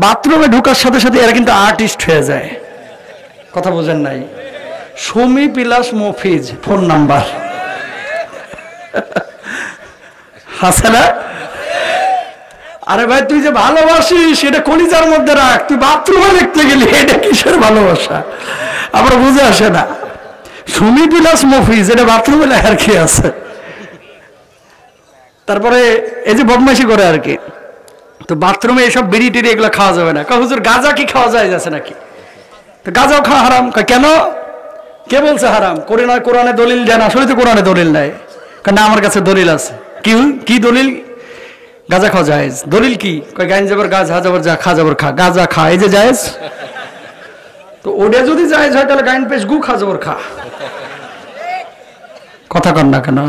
বাথরুমে ঢোকার সাথে সাথে এরা কিন্তু আর্টিস্ট হয়ে যায়। কথা বোঝেন নাই? Sumi plus Mofiz phone number. আছে না? আরে ভাই তুই যে ভালোবাসিস সেটা কলিজার মধ্যে রাখ, তুই বাথরুমে দেখতে গেলি এটা কিসের ভালোবাসা? আমরা বুঝে আসে না। সুমি বিলাস মফিজ এটা বাথরুমে লেখার কি আছে? তারপরে এই যে বদমাইশি করে আর কি, তো বাথরুমে এসব বিড়ি টিড়ি এগুলো খাওয়া যাবে না। হুজুর গাঁজা কি খাওয়া যায় যাচ্ছে নাকি? তো গাঁজাও খাওয়া হারাম। কেন? কে বলছে হারাম? কোরআনে দলিল দেন। আসলে তো কোরআনে দলিল নাই। না আমার কাছে দলিল আছে। কি দলিল? গাঁজা খাওয়া জায়েজ। দলিল কি? গাইন যাবার গাছ, হা যাবার যা, খা যাবার খা, গাঁজা খা, এই যে জায়েজ। তো ওটা যদি জায়েজ হয় তাহলে গাইন পেশ গু, খা যাবার খা। কথা কন না কেন?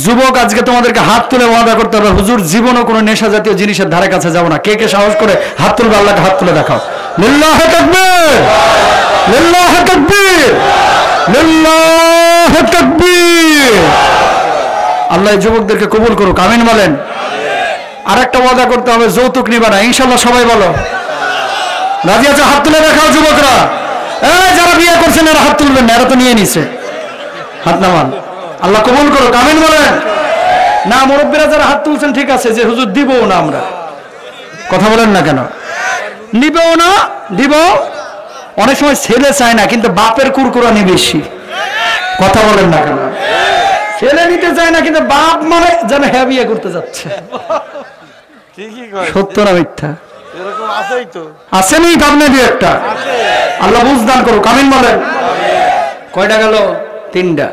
যুবক আজকে তোমাদেরকে হাত তুলে ওয়াদা করতে হবে, হুজুর জীবনও কোনো নেশা জাতীয় জিনিসের ধারে কাছে যাবো না। কে কে সাহস করে হাত তুলবে? আল্লাহকে হাত তুলে দেখাও। লিল্লাহি তাকবীর, লিল্লাহি তাকবীর, লিল্লাহি তাকবীর। আল্লাহ যুবকদেরকে কবুল করুক, আমিন বলেন। আর একটা ওয়াদা করতে হবে, যৌতুক নিবা না। ইনশাআল্লাহ সবাই বলো রাজি আছে? হাত তুলে দেখাও যুবকরা। যারা বিয়ে করছেন এরা হাত তুলবেন না, এরা তো নিয়ে নিছে। হাত নামান। আল্লাহ কবুল করুক, আমিন বলেন। না মুরব্বীরা যারা হাত তুলছেন ঠিক আছে, যে হুজুর দিবও না আমরা। কথা বলেন না কেন? নিবেও না, দিব। অনেক সময় ছেলে চায় না, কিন্তু বাপের কুরকুরানি বেশি। কথা বলেন না কেন? ছেলে নিতে চায় না, কিন্তু বাপ মানে যেন হ্যাঁ বিয়ে করতে যাচ্ছে। সত্য না মিথ্যা? আসেনি কামনে দিয়ে একটা। আল্লাহ বুঝদান করুক, আমিন বলেন। কয়টা গেল? 3টা।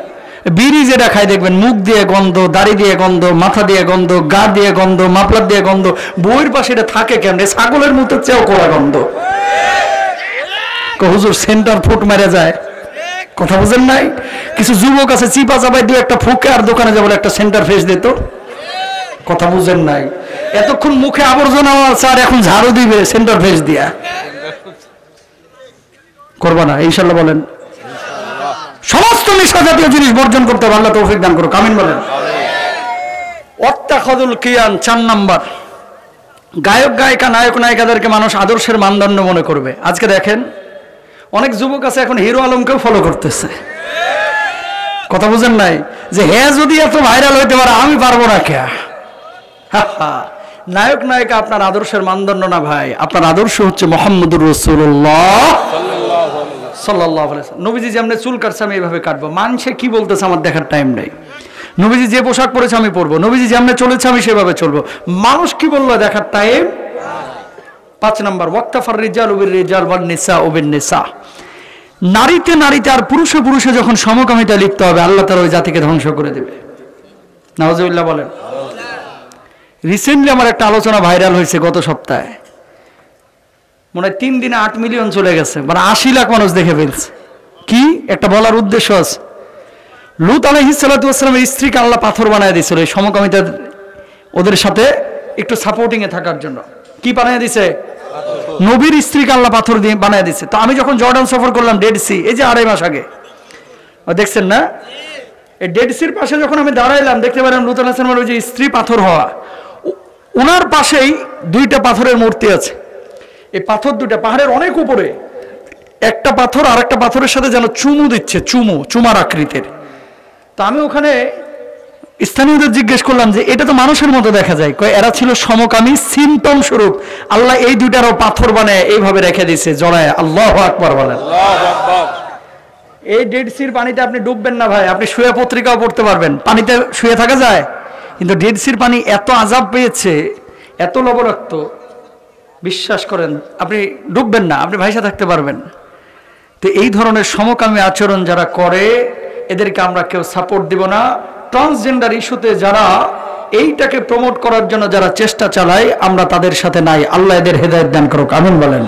বিড়ি যেটা খাই দেখবেন মুখ দিয়ে গন্ধ, দাড়ি দিয়ে গন্ধ, মাথা দিয়ে গন্ধ, গা দিয়ে গন্ধ, মাফলার দিয়ে গন্ধ। বইয়ের পাশে এটা থাকে কেমনে? ছাগলের মতো চেয়েও কড়া গন্ধ। হুজুর সেন্টার ফুট মেরে যায়। কথা বুঝেন নাই? কিছু যুবক আছে চিপা চাপাই দিয়ে একটা ফুকে আর দোকানে যাবো একটা সেন্টার ফেস দিত। কথা বুঝেন নাই? এতক্ষণ মুখে আবর্জনা আছে আর এখন ঝাড়ু দিবে সেন্টার ফেস দিয়া। করবা না ইনশাল্লাহ বলেন। সমস্ত নেশা জাতীয় জিনিস বর্জন করতে হবে। আল্লাহ তৌফিক দান করুক, আমিন বলেন। ওয়াত্তাখাযুল কিয়ান 4 নাম্বার। গায়ক গায়িকা, নায়ক নায়িকাদেরকে মানুষ আদর্শের মানদণ্ড মনে করবে। আজকে দেখেন অনেক যুবক আছে এখন হিরো আলমকেও ফলো করতেছে। কথা বুঝেন নাই? যে হ্যাঁ যদি এত ভাইরাল হইতে পারে আমি পারবো না কে? নায়ক নায়িকা আপনার আদর্শের মানদণ্ড না ভাই। আপনার আদর্শ হচ্ছে মুহাম্মদুর রাসূলুল্লাহ সাল্লাল্লাহু আলাইহি ওয়াসাল্লাম। নবীজি যেমন চুল কাটছে আমি এইভাবে কাটবো। মানুষে কি বলতেছে আমার দেখার টাইম নেই। নবীজি যে পোশাক পরেছে আমি পরবো। নবীজি যেমন চলেছে আমি সেভাবে চলবো। মানুষ কি বললো দেখার টাইম। 5 নাম্বার ওয়াক্তাফার রিজালু বির রিজাল ওয়ান নিসাউ বিন নিসা। নারীতে নারীতে আর পুরুষে পুরুষে যখন সমকামিতা লিপ্ত হবে আল্লাহ তাআলা ওই জাতিকে ধ্বংস করে দেবে। নাউজুবিল্লাহ বলেন। রিসেন্টলি আমার একটা আলোচনা ভাইরাল হয়েছে গত সপ্তাহে। মনে হয় 3 দিনে 8 মিলিয়ন চলে গেছে, মানে 80 লাখ মানুষ দেখে ফেলছে। কি একটা বলার উদ্দেশ্য আছে। লূত আলাইহিস সালাতু ওয়াস সালামের স্ত্রীকে আল্লাহ পাথর বানায় দিয়েছিল এই সমকামিতা ওদের সাথে একটু সাপোর্টিং এ থাকার জন্য। কি বানায় দিয়েছে? নবীর স্ত্রীকে আল্লাহ পাথর দিয়ে বানায় দিয়েছে। তো আমি যখন জর্ডান সফর করলাম ডেড সি, এই যে 2.5 মাস আগে, দেখছেন না? এই ডেড সির পাশে যখন আমি দাঁড়াইলাম দেখতে পেলাম লূত আলাইহিস সালামের ওই যে স্ত্রী পাথর হওয়া, ওনার পাশেই 2টা পাথরের মূর্তি আছে। এই পাথর 2টা পাহাড়ের অনেক উপরে। একটা পাথর আর একটা পাথরের সাথে যেন চুমু দিচ্ছে, চুমার আকৃতির। তো আমি ওখানে স্থানীয়দের জিজ্ঞেস করলাম যে এটা তো মানুষের মতো দেখা যায়। এরা ছিল সমকামী সিম্পটম স্বরূপ। আল্লাহ এই 2টারও পাথর বানায় এইভাবে রেখে দিয়েছে জড়ায়। আল্লাহু আকবার বলেন। এই ডেড সির পানিতে আপনি ডুববেন না ভাই। আপনি শুয়ে পত্রিকাও পড়তে পারবেন। পানিতে শুয়ে থাকা যায়, কিন্তু ডেড সির পানি এত আযাব পেয়েছে, এত লবণাক্ত, বিশ্বাস করেন আপনি ডুববেন না, আপনি ভাইসা থাকতে পারবেন। তো এই ধরনের সমকামী আচরণ যারা করে এদেরকে আমরা কেউ সাপোর্ট দিব না। ট্রান্সজেন্ডার ইস্যুতে যারা এইটাকে প্রমোট করার জন্য যারা চেষ্টা চালায় আমরা তাদের সাথে নাই। আল্লাহ এদের হেদায়েত দান করুক, আমিন বলেন।